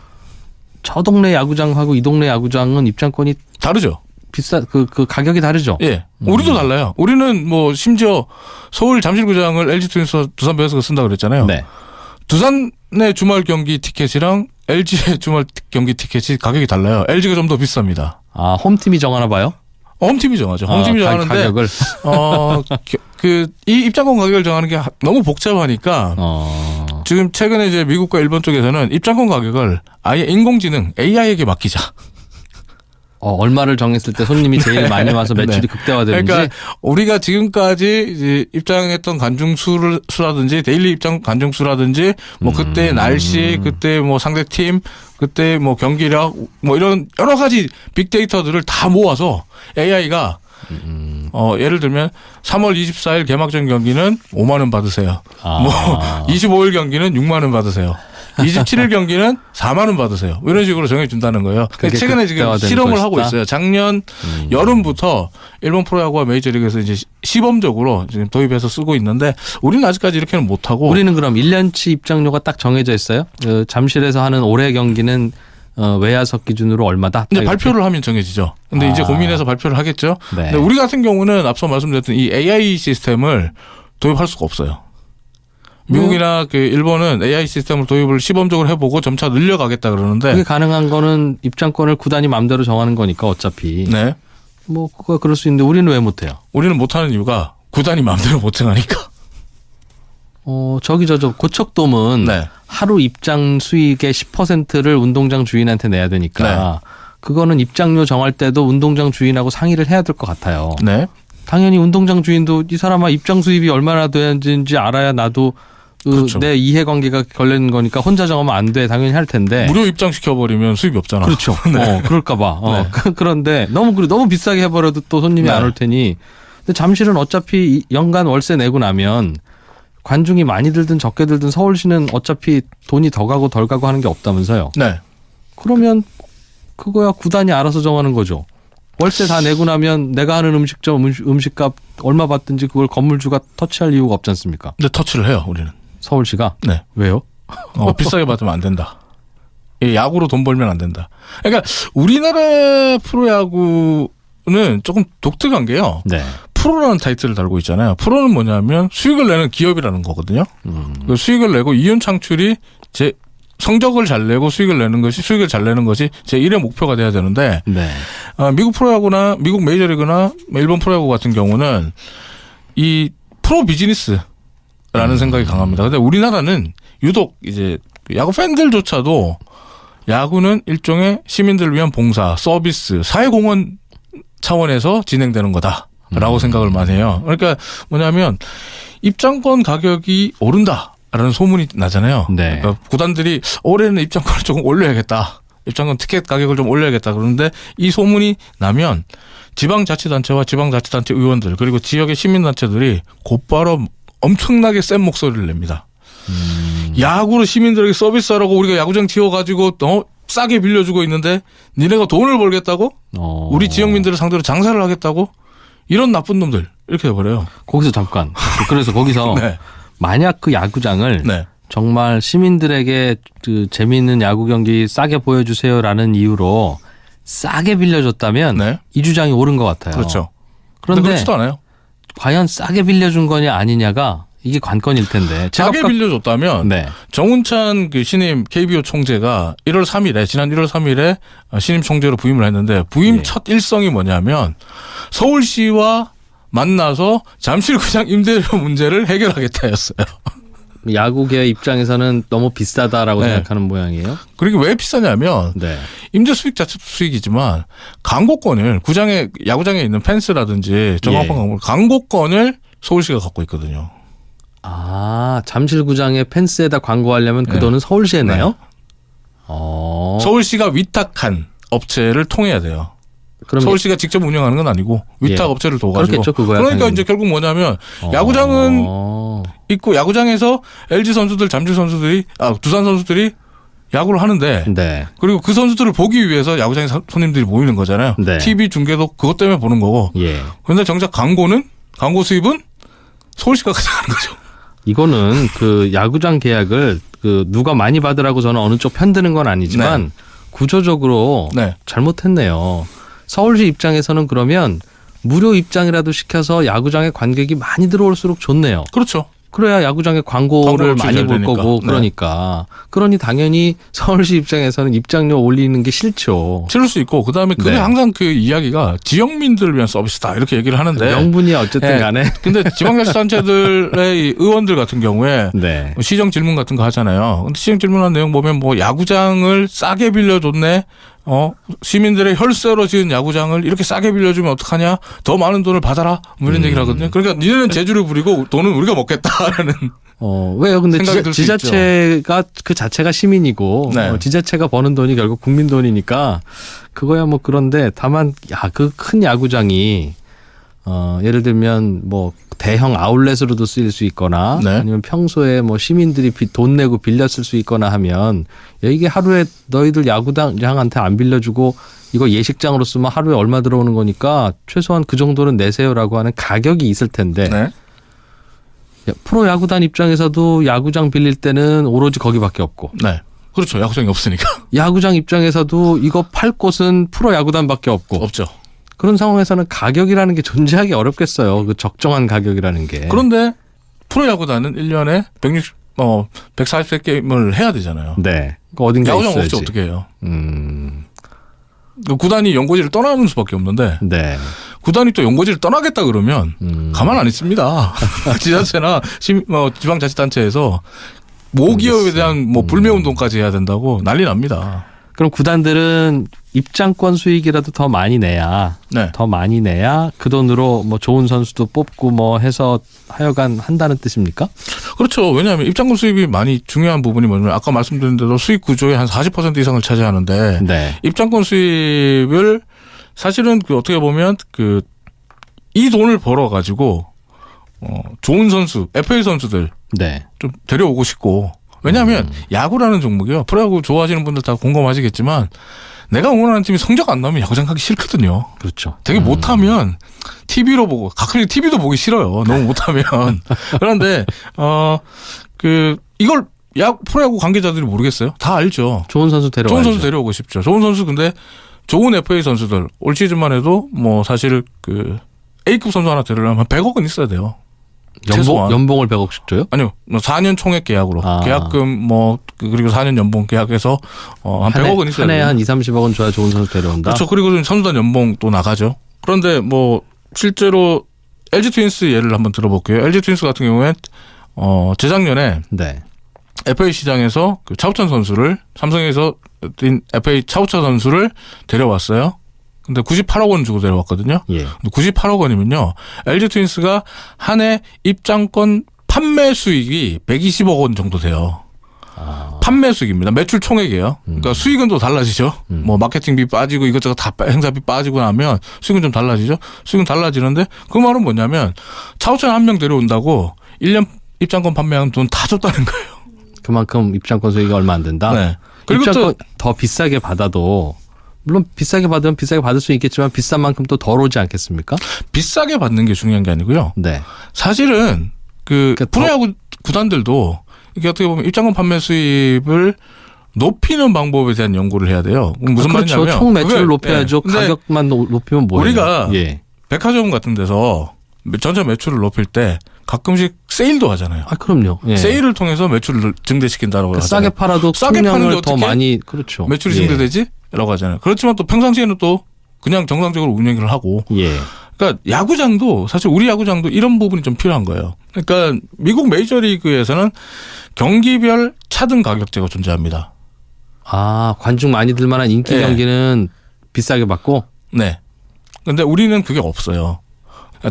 저 동네 야구장하고 이 동네 야구장은 입장권이 다르죠. 비싸 그 가격이 다르죠. 예, 우리도 달라요. 우리는 뭐 심지어 서울 잠실구장을 LG 트윈스 두산 베어스가 쓴다 그랬잖아요. 네. 두산의 주말 경기 티켓이랑 LG의 주말 경기 티켓이 가격이 달라요. LG가 좀 더 비쌉니다. 아, 홈팀이 정하나 봐요? 홈팀이 정하죠. 홈팀이 정하는데 가격을 이 입장권 가격을 정하는 게 너무 복잡하니까 지금 최근에 이제 미국과 일본 쪽에서는 입장권 가격을 아예 인공지능 AI에게 맡기자. 얼마를 정했을 때 손님이 제일 많이 와서 매출이 극대화되는지. 그러니까 우리가 지금까지 이제 입장했던 관중 수라든지 데일리 입장 관중 수라든지 뭐 그때 날씨, 그때 뭐 상대 팀, 그때 뭐 경기력 뭐 이런 여러 가지 빅데이터들을 다 모아서 AI가 예를 들면 3월 24일 개막전 경기는 5만 원 받으세요. 뭐 25일 경기는 6만 원 받으세요. 27일 경기는 4만 원 받으세요. 이런 식으로 정해준다는 거예요. 최근에 지금 실험을 것이다. 하고 있어요. 작년 여름부터 일본 프로야구와 메이저리그에서 이제 시범적으로 지금 도입해서 쓰고 있는데 우리는 아직까지 이렇게는 못하고. 우리는 그럼 1년치 입장료가 딱 정해져 있어요? 잠실에서 하는 올해 경기는 외야석 기준으로 얼마다? 근데 발표를 하면 정해지죠. 근데 이제 고민해서 발표를 하겠죠. 네. 근데 우리 같은 경우는 앞서 말씀드렸던 이 AI 시스템을 도입할 수가 없어요. 미국이나 그 일본은 AI 시스템을 도입을 시범적으로 해보고 점차 늘려가겠다 그러는데 그게 가능한 거는 입장권을 구단이 마음대로 정하는 거니까 어차피. 네. 뭐 그거 그럴 수 있는데 우리는 왜 못해요? 우리는 못하는 이유가 구단이 마음대로 못 정하니까. 저기 저 고척돔은 네. 하루 입장 수익의 10%를 운동장 주인한테 내야 되니까 그거는 입장료 정할 때도 운동장 주인하고 상의를 해야 될 것 같아요. 네. 당연히 운동장 주인도 이 사람아 입장 수입이 얼마나 되는지 알아야 나도 그렇죠. 내 이해관계가 걸리는 거니까 혼자 정하면 안 돼. 당연히 할 텐데. 무료 입장 시켜버리면 수입이 없잖아. 그렇죠. 그럴까봐. 네. 그런데 너무 비싸게 해버려도 또 손님이 네. 안 올 테니. 근데 잠실은 어차피 연간 월세 내고 나면 관중이 많이 들든 적게 들든 서울시는 어차피 돈이 더 가고 덜 가고 하는 게 없다면서요. 네. 그러면 그거야 구단이 알아서 정하는 거죠. 월세 다 내고 나면 내가 하는 음식점 음식값 얼마 받든지 그걸 건물주가 터치할 이유가 없지 않습니까? 근데 터치를 해요, 우리는. 서울시가? 네. 왜요? 비싸게 받으면 안 된다. 야구로 돈 벌면 안 된다. 그러니까 우리나라 프로야구는 조금 독특한 게요. 네. 프로라는 타이틀을 달고 있잖아요. 프로는 뭐냐면 수익을 내는 기업이라는 거거든요. 그 수익을 내고 이윤 창출이 성적을 잘 내고 수익을 잘 내는 것이 제 1의 목표가 돼야 되는데 네. 미국 프로야구나 미국 메이저리그나 일본 프로야구 같은 경우는 이 프로 비즈니스라는 생각이 강합니다. 근데 우리나라는 유독 이제 야구 팬들조차도 야구는 일종의 시민들을 위한 봉사, 서비스, 사회공헌 차원에서 진행되는 거다라고 생각을 많이 해요. 그러니까 뭐냐면 입장권 가격이 오른다. 라는 소문이 나잖아요. 네. 그러니까 구단들이 올해는 입장권을 조금 올려야겠다. 입장권 티켓 가격을 좀 올려야겠다. 그런데 이 소문이 나면 지방자치단체와 지방자치단체 의원들 그리고 지역의 시민단체들이 곧바로 엄청나게 센 목소리를 냅니다. 야구로 시민들에게 서비스하라고 우리가 야구장 지어가지고 싸게 빌려주고 있는데 니네가 돈을 벌겠다고? 우리 지역민들을 상대로 장사를 하겠다고? 이런 나쁜 놈들 이렇게 돼버려요. 거기서 잠깐. 그래서 거기서 네. 만약 그 야구장을 네. 정말 시민들에게 그 재미있는 야구 경기 싸게 보여주세요라는 이유로 싸게 빌려줬다면 네. 이 주장이 옳은 것 같아요. 그렇죠. 그런데 그렇지도 않아요. 과연 싸게 빌려준 거냐 아니냐가 이게 관건일 텐데. 싸게 빌려줬다면 네. 정운찬 그 신임 KBO 총재가 지난 1월 3일에 신임 총재로 부임을 했는데 부임 첫 일성이 뭐냐면 서울시와 만나서 잠실구장 임대료 문제를 해결하겠다였어요. 야구계 입장에서는 너무 비싸다라고 네. 생각하는 모양이에요. 그리고 왜 비싸냐면 네. 임대 수익 자체도 수익이지만 광고권을 야구장에 있는 펜스라든지 정합판 광고 광고권을 서울시가 갖고 있거든요. 아, 잠실구장의 펜스에다 광고하려면 그 네. 돈은 서울시에 내요? 서울시가 위탁한 업체를 통해야 돼요. 그럼 서울시가 직접 운영하는 건 아니고 위탁 예. 업체를 둬가지고. 그렇겠죠, 그거야, 그러니까 당연히. 이제 결국 뭐냐면 야구장은 있고 야구장에서 LG 선수들, 잠실 선수들이, 두산 선수들이 야구를 하는데 네. 그리고 그 선수들을 보기 위해서 야구장에 손님들이 모이는 거잖아요. 네. TV 중계도 그것 때문에 보는 거고. 예. 그런데 정작 광고 수입은 서울시가 가져가는 거죠. 이거는 그 야구장 계약을 그 누가 많이 받으라고 저는 어느 쪽 편드는 건 아니지만 구조적으로 네. 잘못했네요. 서울시 입장에서는 그러면 무료 입장이라도 시켜서 야구장에 관객이 많이 들어올수록 좋네요. 그렇죠. 그래야 야구장에 광고를 광고 많이 볼 되니까. 거고 네. 그러니까. 그러니 당연히 서울시 입장에서는 입장료 올리는 게 싫죠. 치를 수 있고 그다음에 그게 네. 항상 그 이야기가 지역민들을 위한 서비스다 이렇게 얘기를 하는데 명분이 어쨌든 네. 간에. 근데 지방자치단체들의 이 의원들 같은 경우에 네. 시정 질문 같은 거 하잖아요. 근데 시정 질문한 내용 보면 뭐 야구장을 싸게 빌려줬네. 시민들의 혈세로 지은 야구장을 이렇게 싸게 빌려주면 어떡하냐? 더 많은 돈을 받아라. 뭐 이런 얘기를 하거든요. 그러니까 니네는 재주를 부리고 돈은 우리가 먹겠다라는. 왜요? 근데 생각이 들수 지자체가 그 자체가 시민이고 네. 지자체가 버는 돈이 결국 국민 돈이니까 그거야 뭐 그런데 다만 그 큰 야구장이 예를 들면 뭐 대형 아울렛으로도 쓰일 수 있거나 네. 아니면 평소에 뭐 시민들이 돈 내고 빌렸을 수 있거나 하면 이게 하루에 너희들 야구장한테 안 빌려주고 이거 예식장으로 쓰면 하루에 얼마 들어오는 거니까 최소한 그 정도는 내세요라고 하는 가격이 있을 텐데 네. 프로야구단 입장에서도 야구장 빌릴 때는 오로지 거기밖에 없고 네. 그렇죠. 야구장이 없으니까. 야구장 입장에서도 이거 팔 곳은 프로야구단밖에 없고 없죠. 그런 상황에서는 가격이라는 게 존재하기 어렵겠어요. 그 적정한 가격이라는 게. 그런데 프로야구단은 1년에 140세 게임을 해야 되잖아요. 네. 그 어딘가 야구장 있어야지. 없이 어떻게 해요? 음. 그 구단이 연고지를 떠나는 수밖에 없는데 네. 구단이 또 연고지를 떠나겠다 그러면 가만 안 있습니다. 지자체나 지방자치단체에서 모기업에 대한 뭐 불매운동까지 해야 된다고 난리 납니다. 그럼 구단들은 입장권 수익이라도 더 많이 내야 네. 더 많이 내야 그 돈으로 뭐 좋은 선수도 뽑고 뭐 해서 하여간 한다는 뜻입니까? 그렇죠. 왜냐하면 입장권 수입이 많이 중요한 부분이 뭐냐면 아까 말씀드린 대로 수익 구조의 한 40% 이상을 차지하는데 네. 입장권 수입을 사실은 그 어떻게 보면 그 이 돈을 벌어 가지고 좋은 선수, FA 선수들 네. 좀 데려오고 싶고 왜냐하면 야구라는 종목이요. 프로야구 좋아하시는 분들 다 공감하시겠지만 내가 응원하는 팀이 성적 안 나오면 야구장 가기 싫거든요. 그렇죠. 되게 못하면 TV로 보고 가끔 TV도 보기 싫어요. 너무 못하면. 그런데 이걸 프로야구 관계자들이 모르겠어요. 다 알죠. 좋은 선수 데려와야죠. 좋은 선수 데려오고 싶죠. 좋은 선수 근데 좋은 FA 선수들 올 시즌만 해도 뭐 사실 그 A급 선수 하나 데려오려면 100억은 있어야 돼요. 최소한. 연봉을 100억씩 줘요? 아니요. 4년 총액 계약으로. 계약금 그리고 4년 연봉 계약해서 한 100억은 있어야 한 해에 돼요. 한 2,30억은 줘야 좋은 선수 데려온다. 그렇죠. 그리고 선수단 연봉 또 나가죠. 그런데 뭐 실제로 LG 트윈스 예를 한번 들어볼게요. LG 트윈스 같은 경우에 재작년에 네. FA 시장에서 그 차우찬 선수를 삼성에서 뛴 FA 차우찬 선수를 데려왔어요. 근데 98억 원 주고 데려왔거든요. 예. 98억 원이면요. LG 트윈스가 한 해 입장권 판매 수익이 120억 원 정도 돼요. 판매 수익입니다. 매출 총액이에요. 그러니까 수익은 또 달라지죠. 뭐 마케팅비 빠지고 이것저것 다 행사비 빠지고 나면 수익은 좀 달라지죠. 수익은 달라지는데 그 말은 뭐냐면 차우찬 한 명 데려온다고 1년 입장권 판매하는 돈 다 줬다는 거예요. 그만큼 입장권 수익이 얼마 안 된다. 네. 그리고 입장권 또 더 비싸게 받아도 물론 비싸게 받으면 비싸게 받을 수 있겠지만 비싼 만큼 또 덜 오지 않겠습니까? 비싸게 받는 게 중요한 게 아니고요. 네. 사실은 그러니까 프로야구 구단들도 이게 어떻게 보면 입장권 판매 수입을 높이는 방법에 대한 연구를 해야 돼요. 무슨 그렇죠. 말이냐면 총 매출을 그게, 높여야죠. 네. 근데 가격만 높이면 뭐예요? 우리가 예. 백화점 같은 데서 전체 매출을 높일 때 가끔씩 세일도 하잖아요. 그럼요. 예. 세일을 통해서 매출을 증대시킨다고 그러니까 하잖아요. 싸게 팔아도 싸게 총량을 파는데 더 어떻게 많이 그렇죠. 매출이 예. 증대되지? 라고 하잖아요. 그렇지만 또 평상시에는 또 그냥 정상적으로 운영을 하고 예. 그러니까 야구장도 사실 우리 야구장도 이런 부분이 좀 필요한 거예요. 그러니까 미국 메이저리그에서는 경기별 차등 가격제가 존재합니다. 관중 많이 들 만한 인기 예. 경기는 비싸게 받고 네. 근데 우리는 그게 없어요.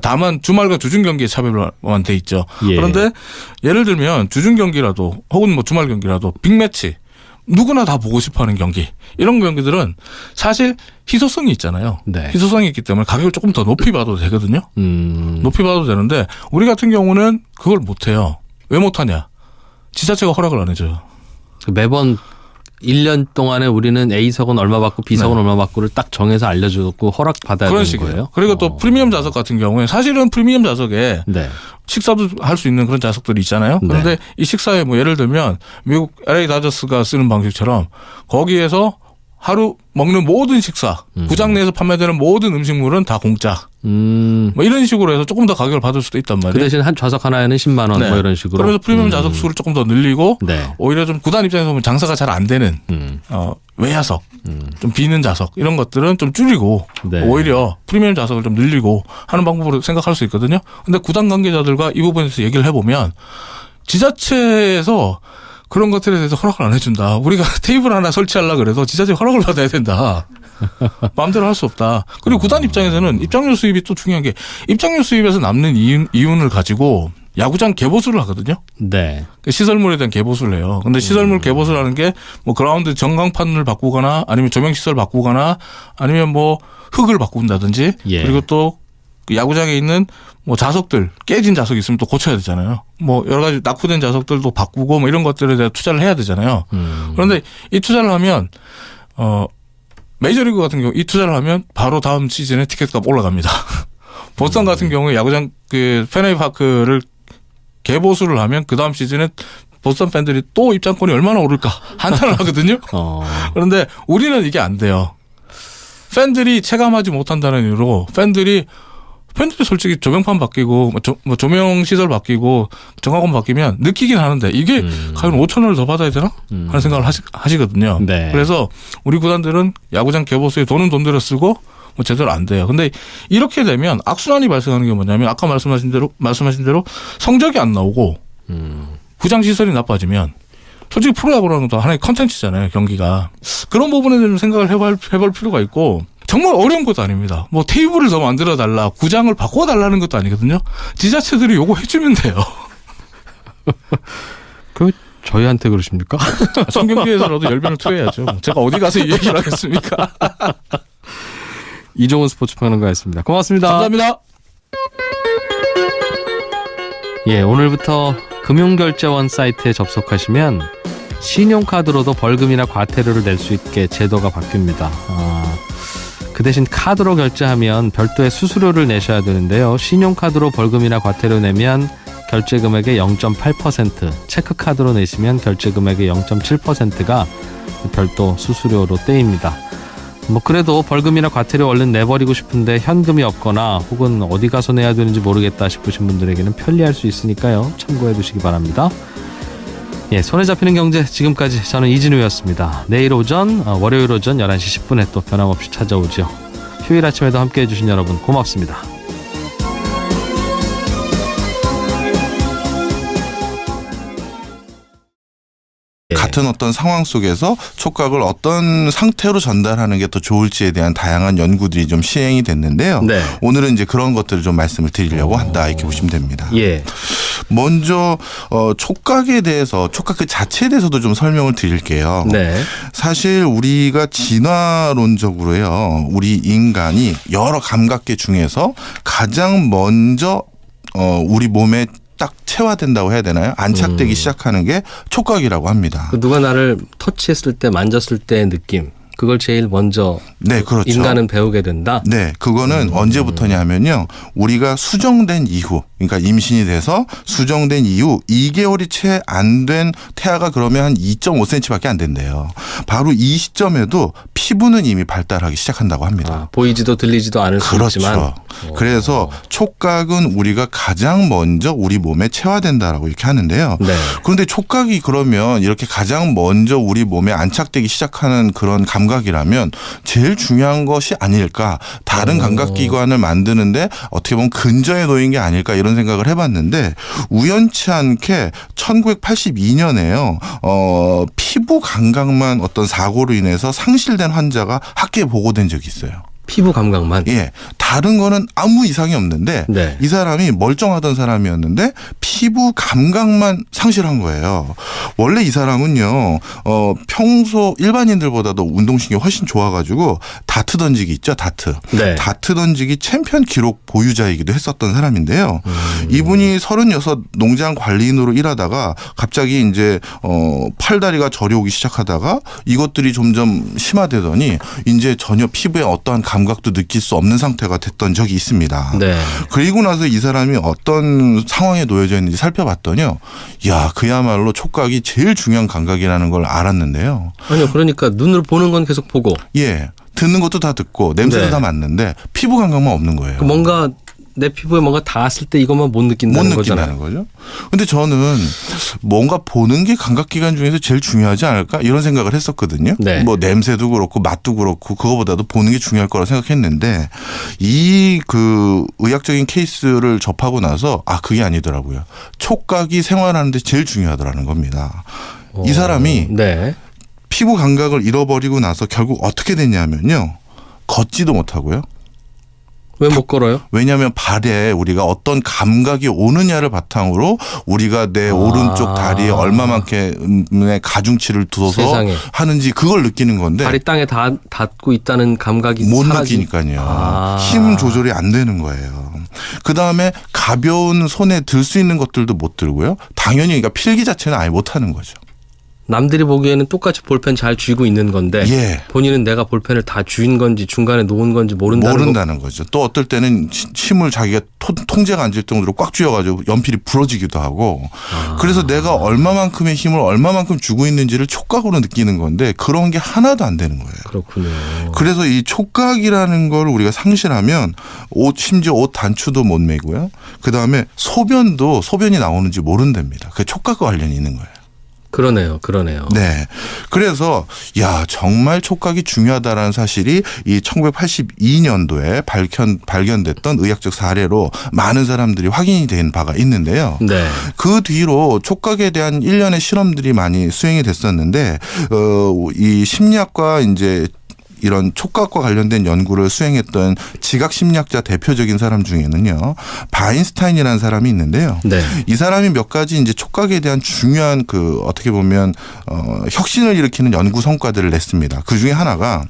다만 주말과 주중 경기에 차별만 돼 있죠. 예. 그런데 예를 들면 주중 경기라도 혹은 뭐 주말 경기라도 빅매치 누구나 다 보고 싶어하는 경기. 이런 경기들은 사실 희소성이 있잖아요. 네. 희소성이 있기 때문에 가격을 조금 더 높이 봐도 되거든요. 높이 봐도 되는데 우리 같은 경우는 그걸 못해요. 왜 못하냐? 지자체가 허락을 안 해줘요. 매번 1년 동안에 우리는 A석은 얼마 받고 B석은 네. 얼마 받고를 딱 정해서 알려주고 허락받아야 그런 되는 식이에요. 거예요. 그리고 또 프리미엄 좌석 같은 경우에 사실은 프리미엄 좌석에 네. 식사도 할 수 있는 그런 좌석들이 있잖아요. 그런데 네. 이 식사에 뭐 예를 들면 미국 LA 다저스가 쓰는 방식처럼 거기에서 하루 먹는 모든 식사, 구장 내에서 판매되는 모든 음식물은 다 공짜. 뭐 이런 식으로 해서 조금 더 가격을 받을 수도 있단 말이에요. 그 대신 한 좌석 하나에는 10만 원 네. 뭐 이런 식으로. 그러면서 프리미엄 좌석 수를 조금 더 늘리고 네. 오히려 좀 구단 입장에서 보면 장사가 잘 안 되는 외야석, 좀 비는 좌석 이런 것들은 좀 줄이고 네. 오히려 프리미엄 좌석을 좀 늘리고 하는 방법으로 생각할 수 있거든요. 근데 구단 관계자들과 이 부분에서 얘기를 해보면 지자체에서 그런 것들에 대해서 허락을 안 해준다. 우리가 테이블 하나 설치하려고 그래도 지자체 허락을 받아야 된다. 마음대로 할 수 없다. 그리고 구단 입장에서는 입장료 수입이 또 중요한 게 입장료 수입에서 남는 이윤을 가지고 야구장 개보수를 하거든요. 네. 시설물에 대한 개보수를 해요. 근데 시설물 개보수를 하는 게 뭐 그라운드 전광판을 바꾸거나 아니면 조명시설 바꾸거나 아니면 뭐 흙을 바꾼다든지 예. 그리고 또 야구장에 있는 뭐 좌석들 깨진 좌석이 있으면 또 고쳐야 되잖아요. 뭐 여러 가지 낙후된 좌석들도 바꾸고 뭐 이런 것들에 대해 투자를 해야 되잖아요. 그런데 이 투자를 하면 메이저리그 같은 경우 이 투자를 하면 바로 다음 시즌에 티켓값 올라갑니다. 보스턴 같은 경우에 야구장 그 페네이 파크를 개보수를 하면 그 다음 시즌에 보스턴 팬들이 또 입장권이 얼마나 오를까 한탄을 하거든요. 그런데 우리는 이게 안 돼요. 팬들이 체감하지 못한다는 이유로 팬들이 솔직히 조명판 바뀌고 뭐 조명 시설 바뀌고 정화권 바뀌면 느끼긴 하는데 이게 과연 5천 원을 더 받아야 되나 하는 생각을 하시거든요. 네. 그래서 우리 구단들은 야구장 개보수에 돈은 돈대로 쓰고 뭐 제대로 안 돼요. 근데 이렇게 되면 악순환이 발생하는 게 뭐냐면 아까 말씀하신 대로 성적이 안 나오고 구장 시설이 나빠지면 솔직히 프로야구라는 것도 하나의 컨텐츠잖아요. 경기가. 그런 부분에 대해서 생각을 해볼 필요가 있고 정말 어려운 것도 아닙니다. 뭐 테이블을 더 만들어달라, 구장을 바꿔달라는 것도 아니거든요. 지자체들이 요구해주면 돼요. 그 저희한테 그러십니까? 성경기에서라도 열변을 토해야죠. 제가 어디 가서 이 얘기를 하겠습니까? 이종훈 스포츠평론가였습니다. 고맙습니다. 감사합니다. 예, 오늘부터 금융결제원 사이트에 접속하시면 신용카드로도 벌금이나 과태료를 낼 수 있게 제도가 바뀝니다. 그 대신 카드로 결제하면 별도의 수수료를 내셔야 되는데요. 신용카드로 벌금이나 과태료 내면 결제 금액의 0.8%, 체크카드로 내시면 결제 금액의 0.7%가 별도 수수료로 떼입니다. 뭐 그래도 벌금이나 과태료 얼른 내버리고 싶은데 현금이 없거나 혹은 어디 가서 내야 되는지 모르겠다 싶으신 분들에게는 편리할 수 있으니까요. 참고해 두시기 바랍니다. 예, 손에 잡히는 경제 지금까지 저는 이진우였습니다. 내일 오전 월요일 오전 11시 10분에 또 변함없이 찾아오죠. 휴일 아침에도 함께해 주신 여러분 고맙습니다. 같은 어떤 상황 속에서 촉각을 어떤 상태로 전달하는 게 더 좋을지에 대한 다양한 연구들이 좀 시행이 됐는데요. 네. 오늘은 이제 그런 것들을 좀 말씀을 드리려고 한다 이렇게 보시면 됩니다. 예. 먼저 촉각에 대해서 촉각 그 자체에 대해서도 좀 설명을 드릴게요. 네. 사실 우리가 진화론적으로요. 우리 인간이 여러 감각계 중에서 가장 먼저 우리 몸에 딱 체화된다고 해야 되나요? 안착되기 시작하는 게 촉각이라고 합니다. 누가 나를 터치했을 때 만졌을 때의 느낌 그걸 제일 먼저 네, 그렇죠. 인간은 배우게 된다. 네, 그거는 언제부터냐 하면요. 우리가 수정된 이후, 그러니까 임신이 돼서 수정된 이후 2개월이 채 안 된 태아가 그러면 한 2.5cm밖에 안 된대요. 바로 이 시점에도 피부는 이미 발달하기 시작한다고 합니다. 보이지도 들리지도 않을 수 그렇죠. 있지만. 그래서 촉각은 우리가 가장 먼저 우리 몸에 체화된다라고 이렇게 하는데요. 네. 그런데 촉각이 그러면 이렇게 가장 먼저 우리 몸에 안착되기 시작하는 그런 감각이라면 제일 중요한 것이 아닐까. 다른 감각기관을 만드는데 어떻게 보면 근저에 놓인 게 아닐까 이런 생각을 해봤는데 우연치 않게 1982년에요. 피부 감각만 어떤 사고로 인해서 상실된 환자가 학계에 보고된 적이 있어요. 피부 감각만. 예. 다른 거는 아무 이상이 없는데 네. 이 사람이 멀쩡하던 사람이었는데 피부 감각만 상실한 거예요. 원래 이 사람은요, 평소 일반인들보다도 운동신경이 훨씬 좋아가지고 다트 던지기 있죠, 다트. 네. 다트 던지기 챔피언 기록 보유자이기도 했었던 사람인데요. 이분이 36 농장 관리인으로 일하다가 갑자기 이제 팔다리가 저려오기 시작하다가 이것들이 점점 심화되더니 이제 전혀 피부에 어떠한 감각도 느낄 수 없는 상태가 됐던 적이 있습니다. 네. 그리고 나서 이 사람이 어떤 상황에 놓여져 있는지 살펴봤더니요. 야, 그야말로 촉각이 제일 중요한 감각이라는 걸 알았는데요. 아니요. 그러니까 눈으로 보는 건 계속 보고 예. 듣는 것도 다 듣고 냄새도 네. 다 맡는데 피부 감각만 없는 거예요. 뭔가 내 피부에 뭔가 닿았을 때 이것만 못 느낀다는 못 거잖아요. 느낀다는 거죠. 근데 저는 뭔가 보는 게 감각기관 중에서 제일 중요하지 않을까 이런 생각을 했었거든요. 네. 뭐 냄새도 그렇고 맛도 그렇고 그거보다도 보는 게 중요할 거라 생각했는데 이 그 의학적인 케이스를 접하고 나서 그게 아니더라고요. 촉각이 생활하는데 제일 중요하더라는 겁니다. 이 사람이 네. 피부 감각을 잃어버리고 나서 결국 어떻게 됐냐면요. 걷지도 못하고요. 왜 못 걸어요? 왜냐하면 발에 우리가 어떤 감각이 오느냐를 바탕으로 우리가 내 오른쪽 다리에 얼마만큼의 가중치를 둬서 세상에. 하는지 그걸 느끼는 건데 발이 땅에 닿고 있다는 감각이 못 사라진. 느끼니까요. 힘 조절이 안 되는 거예요. 그다음에 가벼운 손에 들 수 있는 것들도 못 들고요. 당연히 그러니까 필기 자체는 아예 못 하는 거죠. 남들이 보기에는 똑같이 볼펜 잘 쥐고 있는 건데 예. 본인은 내가 볼펜을 다 쥐인 건지 중간에 놓은 건지 모른다는 거죠. 또 어떨 때는 힘을 자기가 통제가 안 될 정도로 꽉 쥐어가지고 연필이 부러지기도 하고 그래서 내가 얼마만큼의 힘을 얼마만큼 주고 있는지를 촉각으로 느끼는 건데 그런 게 하나도 안 되는 거예요. 그렇군요. 그래서 이 촉각이라는 걸 우리가 상실하면 심지어 옷 단추도 못 매고요. 그다음에 소변이 나오는지 모른답니다. 그게 촉각과 관련이 있는 거예요. 그러네요. 네. 그래서 정말 촉각이 중요하다라는 사실이 이 1982년도에 발견됐던 의학적 사례로 많은 사람들이 확인이 된 바가 있는데요. 네. 그 뒤로 촉각에 대한 일련의 실험들이 많이 수행이 됐었는데 이 심리학과 이제 이런 촉각과 관련된 연구를 수행했던 지각 심리학자 대표적인 사람 중에는요. 바인스타인이라는 사람이 있는데요. 네. 이 사람이 몇 가지 이제 촉각에 대한 중요한 어떻게 보면 혁신을 일으키는 연구 성과들을 냈습니다. 그 중에 하나가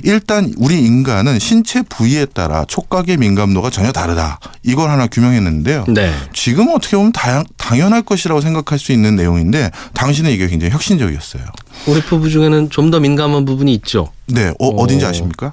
일단 우리 인간은 신체 부위에 따라 촉각의 민감도가 전혀 다르다. 이걸 하나 규명했는데요. 네. 지금은 어떻게 보면 당연할 것이라고 생각할 수 있는 내용인데 당시는 이게 굉장히 혁신적이었어요. 우리 피부 중에는 좀 더 민감한 부분이 있죠. 네. 어딘지 아십니까?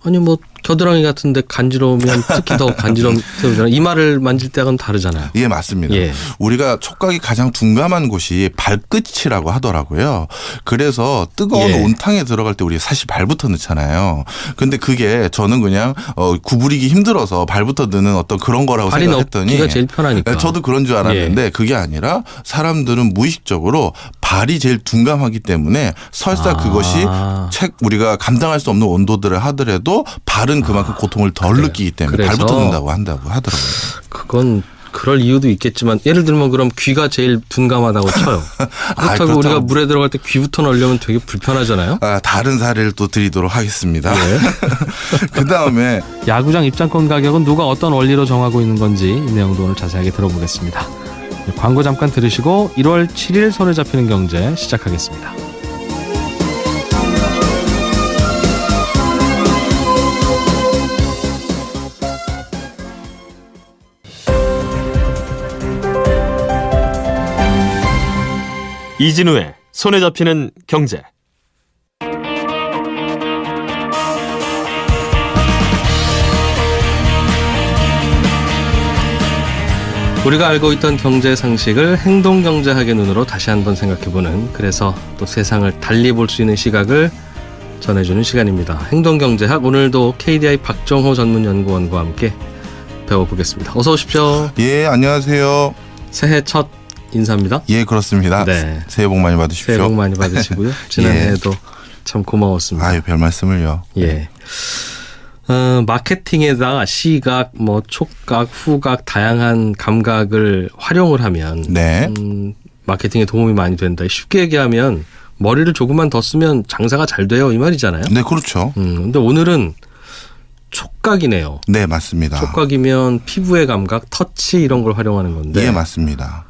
아니 뭐 겨드랑이 같은데 간지러우면 특히 더 간지러우잖아요. 이마를 만질 때하고는 다르잖아요. 예, 맞습니다. 예. 우리가 촉각이 가장 둔감한 곳이 발끝이라고 하더라고요. 그래서 뜨거운 예. 온탕에 들어갈 때 우리가 사실 발부터 넣잖아요. 근데 그게 저는 그냥 구부리기 힘들어서 발부터 넣는 어떤 그런 거라고 발이 생각했더니 넣기가 제일 편하니까. 저도 그런 줄 알았는데 그게 아니라 사람들은 무의식적으로 발이 제일 둔감하기 때문에 설사 그것이 우리가 감당할 수 없는 온도들을 하더라도 발은 그만큼 고통을 덜 느끼기 때문에 그래서 발부터 넣는다고 한다고 하더라고요. 그건 그럴 이유도 있겠지만 예를 들면 그럼 귀가 제일 둔감하다고 쳐요. 그렇다고 우리가 물에 들어갈 때 귀부터 넣으려면 되게 불편하잖아요. 다른 사례를 또 드리도록 하겠습니다. 네. 그다음에 야구장 입장권 가격은 누가 어떤 원리로 정하고 있는 건지 이 내용도 오늘 자세하게 들어보겠습니다. 광고 잠깐 들으시고 1월 7일 손에 잡히는 경제 시작하겠습니다. 이진우의 손에 잡히는 경제. 우리가 알고 있던 경제 상식을 행동경제학의 눈으로 다시 한번 생각해보는, 그래서 또 세상을 달리 볼 수 있는 시각을 전해주는 시간입니다. 행동경제학, 오늘도 KDI 박정호 전문연구원과 함께 배워보겠습니다. 어서 오십시오. 예, 안녕하세요. 새해 첫 인사입니다. 예, 그렇습니다. 네. 새해 복 많이 받으십시오. 새해 복 많이 받으시고요. 지난해에도 참 고마웠습니다. 아유, 별 말씀을요. 예. 마케팅에다가 시각, 촉각, 후각, 다양한 감각을 활용을 하면 네. 마케팅에 도움이 많이 된다. 쉽게 얘기하면 머리를 조금만 더 쓰면 장사가 잘 돼요, 이 말이잖아요. 네, 그렇죠. 근데 오늘은 촉각 촉각이네요. 네, 맞습니다. 촉각이면 피부의 감각, 터치 이런 걸 활용하는 건데. 예, 맞습니다.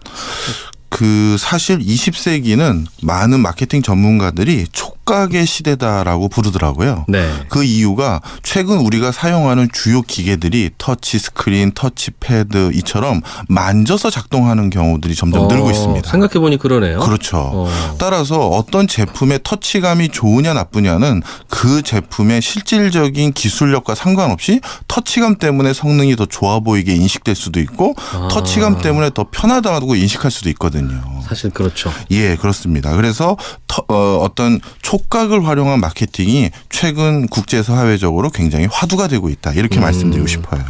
사실 20세기는 많은 마케팅 전문가들이 촉각의 시대다라고 부르더라고요. 네. 그 이유가 최근 우리가 사용하는 주요 기계들이 터치 스크린, 터치 패드 이처럼 만져서 작동하는 경우들이 점점 늘고 있습니다. 생각해보니 그러네요. 그렇죠. 따라서 어떤 제품의 터치감이 좋으냐 나쁘냐는 그 제품의 실질적인 기술력과 상관없이 터치감 때문에 성능이 더 좋아 보이게 인식될 수도 있고 터치감 때문에 더 편하다고 인식할 수도 있거든요. 사실 그렇죠. 예, 그렇습니다. 그래서 어떤 촉각을 활용한 마케팅이 최근 국제사회적으로 굉장히 화두가 되고 있다. 이렇게 말씀드리고 싶어요.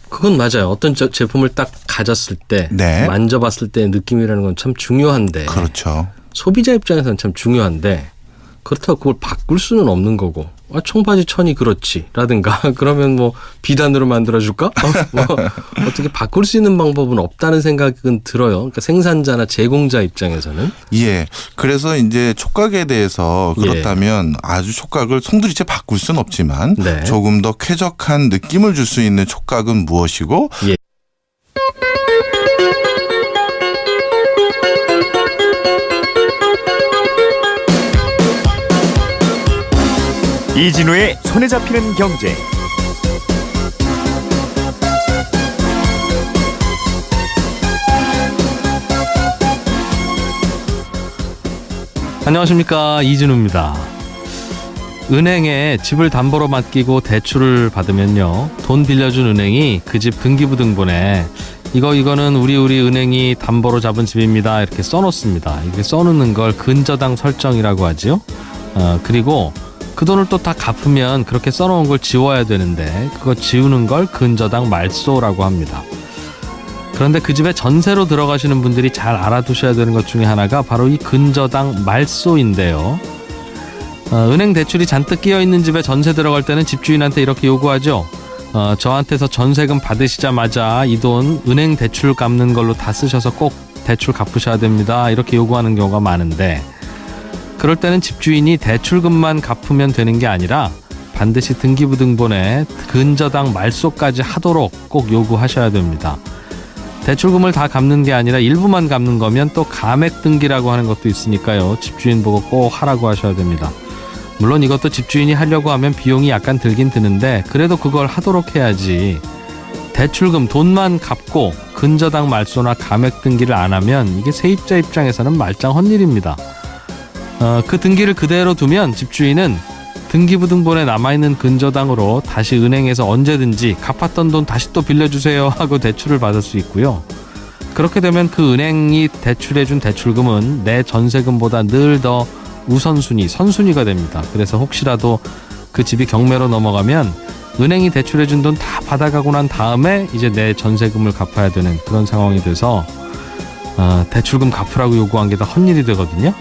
그건 맞아요. 어떤 제품을 딱 가졌을 때 네. 만져봤을 때 느낌이라는 건 참 중요한데 그렇죠. 소비자 입장에서는 참 중요한데 그렇다고 그걸 바꿀 수는 없는 거고 청바지 천이 그렇지 라든가 그러면 뭐 비단으로 만들어줄까? 뭐 어떻게 바꿀 수 있는 방법은 없다는 생각은 들어요. 그러니까 생산자나 제공자 입장에서는. 예. 그래서 이제 촉각에 대해서 그렇다면 아주 촉각을 송두리째 바꿀 수는 없지만 네. 조금 더 쾌적한 느낌을 줄 수 있는 촉각은 무엇이고 예. 이진우의 손에 잡히는 경제. 안녕하십니까, 이진우입니다. 은행에 집을 담보로 맡기고 대출을 받으면요, 돈 빌려준 은행이 그 집 등기부등본에 이거는 우리 은행이 담보로 잡은 집입니다 이렇게 써놓습니다. 이렇게 써놓는 걸 근저당 설정이라고 하지요. 그리고 그 돈을 또 다 갚으면 그렇게 써놓은 걸 지워야 되는데 그거 지우는 걸 근저당 말소라고 합니다. 그런데 그 집에 전세로 들어가시는 분들이 잘 알아두셔야 되는 것 중에 하나가 바로 이 근저당 말소인데요. 은행 대출이 잔뜩 끼어있는 집에 전세 들어갈 때는 집주인한테 이렇게 요구하죠. 저한테서 전세금 받으시자마자 이 돈 은행 대출 갚는 걸로 다 쓰셔서 꼭 대출 갚으셔야 됩니다. 이렇게 요구하는 경우가 많은데 그럴 때는 집주인이 대출금만 갚으면 되는 게 아니라 반드시 등기부등본에 근저당 말소까지 하도록 꼭 요구하셔야 됩니다. 대출금을 다 갚는 게 아니라 일부만 갚는 거면 또 감액 등기라고 하는 것도 있으니까요. 집주인 보고 꼭 하라고 하셔야 됩니다. 물론 이것도 집주인이 하려고 하면 비용이 약간 들긴 드는데 그래도 그걸 하도록 해야지. 대출금 돈만 갚고 근저당 말소나 감액 등기를 안 하면 이게 세입자 입장에서는 말짱 헛일입니다. 그 등기를 그대로 두면 집주인은 등기부등본에 남아있는 근저당으로 다시 은행에서 언제든지 갚았던 돈 다시 또 빌려주세요 하고 대출을 받을 수 있고요. 그렇게 되면 그 은행이 대출해준 대출금은 내 전세금보다 늘 더 우선순위, 선순위가 됩니다. 그래서 혹시라도 그 집이 경매로 넘어가면 은행이 대출해준 돈 다 받아가고 난 다음에 이제 내 전세금을 갚아야 되는 그런 상황이 돼서 대출금 갚으라고 요구한 게 다 헛일이 되거든요.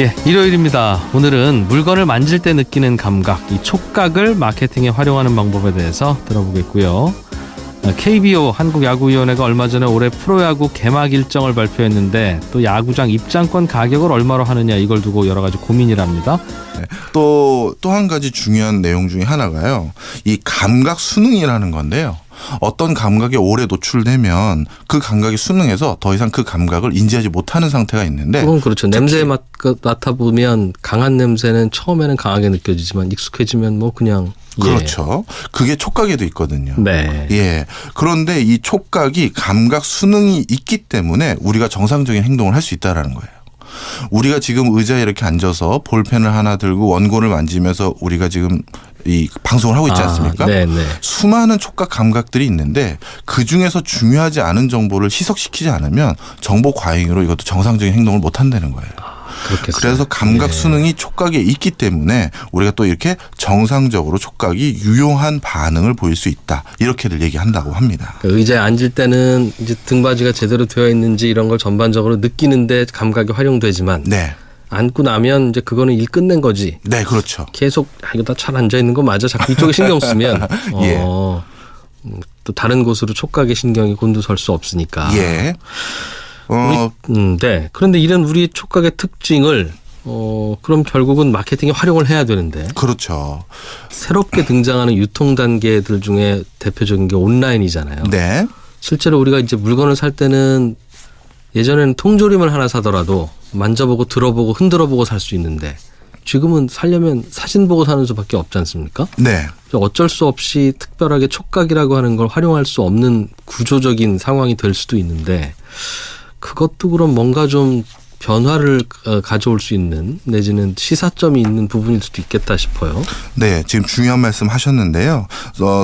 예, 일요일입니다. 오늘은 물건을 만질 때 느끼는 감각, 이 촉각을 마케팅에 활용하는 방법에 대해서 들어보겠고요. KBO 한국야구위원회가 얼마 전에 올해 프로야구 개막 일정을 발표했는데 또 야구장 입장권 가격을 얼마로 하느냐 이걸 두고 여러 가지 고민이랍니다. 또 한 가지 중요한 내용 중에 하나가요. 이 감각 수능이라는 건데요. 어떤 감각에 오래 노출되면 그 감각이 수능해서 더 이상 그 감각을 인지하지 못하는 상태가 있는데 그건 그렇죠. 냄새 맡아보면 강한 냄새는 처음에는 강하게 느껴지지만 익숙해지면 뭐 그냥 그렇죠. 그게 촉각에도 있거든요. 네. 예. 그런데 이 촉각이 감각 수능이 있기 때문에 우리가 정상적인 행동을 할 수 있다라는 거예요. 우리가 지금 의자에 이렇게 앉아서 볼펜을 하나 들고 원고를 만지면서 우리가 지금 이 방송을 하고 있지 않습니까? 네네. 수많은 촉각 감각들이 있는데 그중에서 중요하지 않은 정보를 희석시키지 않으면 정보 과잉으로 이것도 정상적인 행동을 못 한다는 거예요. 그렇겠어요. 그래서 감각 네. 수능이 촉각에 있기 때문에 우리가 또 이렇게 정상적으로 촉각이 유용한 반응을 보일 수 있다. 이렇게들 얘기한다고 합니다. 그러니까 의자에 앉을 때는 이제 등받이가 제대로 되어 있는지 이런 걸 전반적으로 느끼는데 감각이 활용되지만 네. 앉고 나면 이제 그거는 일 끝낸 거지. 네, 그렇죠. 계속 이거 다 잘 앉아 있는 거 맞아. 자꾸 이쪽에 신경 쓰면 예. 또 다른 곳으로 촉각의 신경이 곤두설 수 없으니까. 예. 네. 그런데 이런 우리 촉각의 특징을 그럼 결국은 마케팅에 활용을 해야 되는데 그렇죠. 새롭게 등장하는 유통 단계들 중에 대표적인 게 온라인이잖아요. 네. 실제로 우리가 이제 물건을 살 때는 예전에는 통조림을 하나 사더라도 만져보고 들어보고 흔들어보고 살 수 있는데 지금은 살려면 사진 보고 사는 수밖에 없지 않습니까? 네. 어쩔 수 없이 특별하게 촉각이라고 하는 걸 활용할 수 없는 구조적인 상황이 될 수도 있는데 그것도 그럼 뭔가 좀 변화를 가져올 수 있는 내지는 시사점이 있는 부분일 수도 있겠다 싶어요. 네, 지금 중요한 말씀 하셨는데요.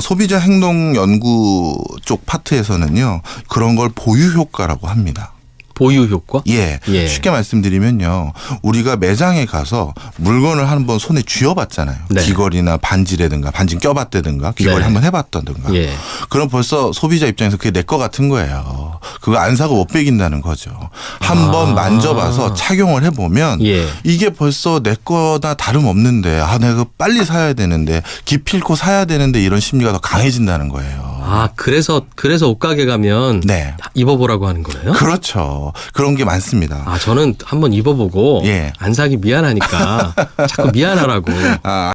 소비자 행동 연구 쪽 파트에서는요, 그런 걸 보유 효과라고 합니다. 보유 효과? 예. 쉽게 말씀드리면요. 우리가 매장에 가서 물건을 한번 손에 쥐어봤잖아요. 네. 귀걸이나 반지라든가 반지 껴봤다든가 귀걸이 네. 한번 해봤다든가. 예. 그럼 벌써 소비자 입장에서 그게 내 거 같은 거예요. 그거 안 사고 못 베긴다는 거죠. 한번 만져봐서 착용을 해보면 예. 이게 벌써 내 거나 다름없는데 내가 빨리 사야 되는데 기필코 사야 되는데 이런 심리가 더 강해진다는 거예요. 그래서 옷가게 가면 네. 입어보라고 하는 거예요? 그렇죠. 그런 게 많습니다. 저는 한번 입어보고 예. 안 사기 미안하니까 자꾸 미안하라고.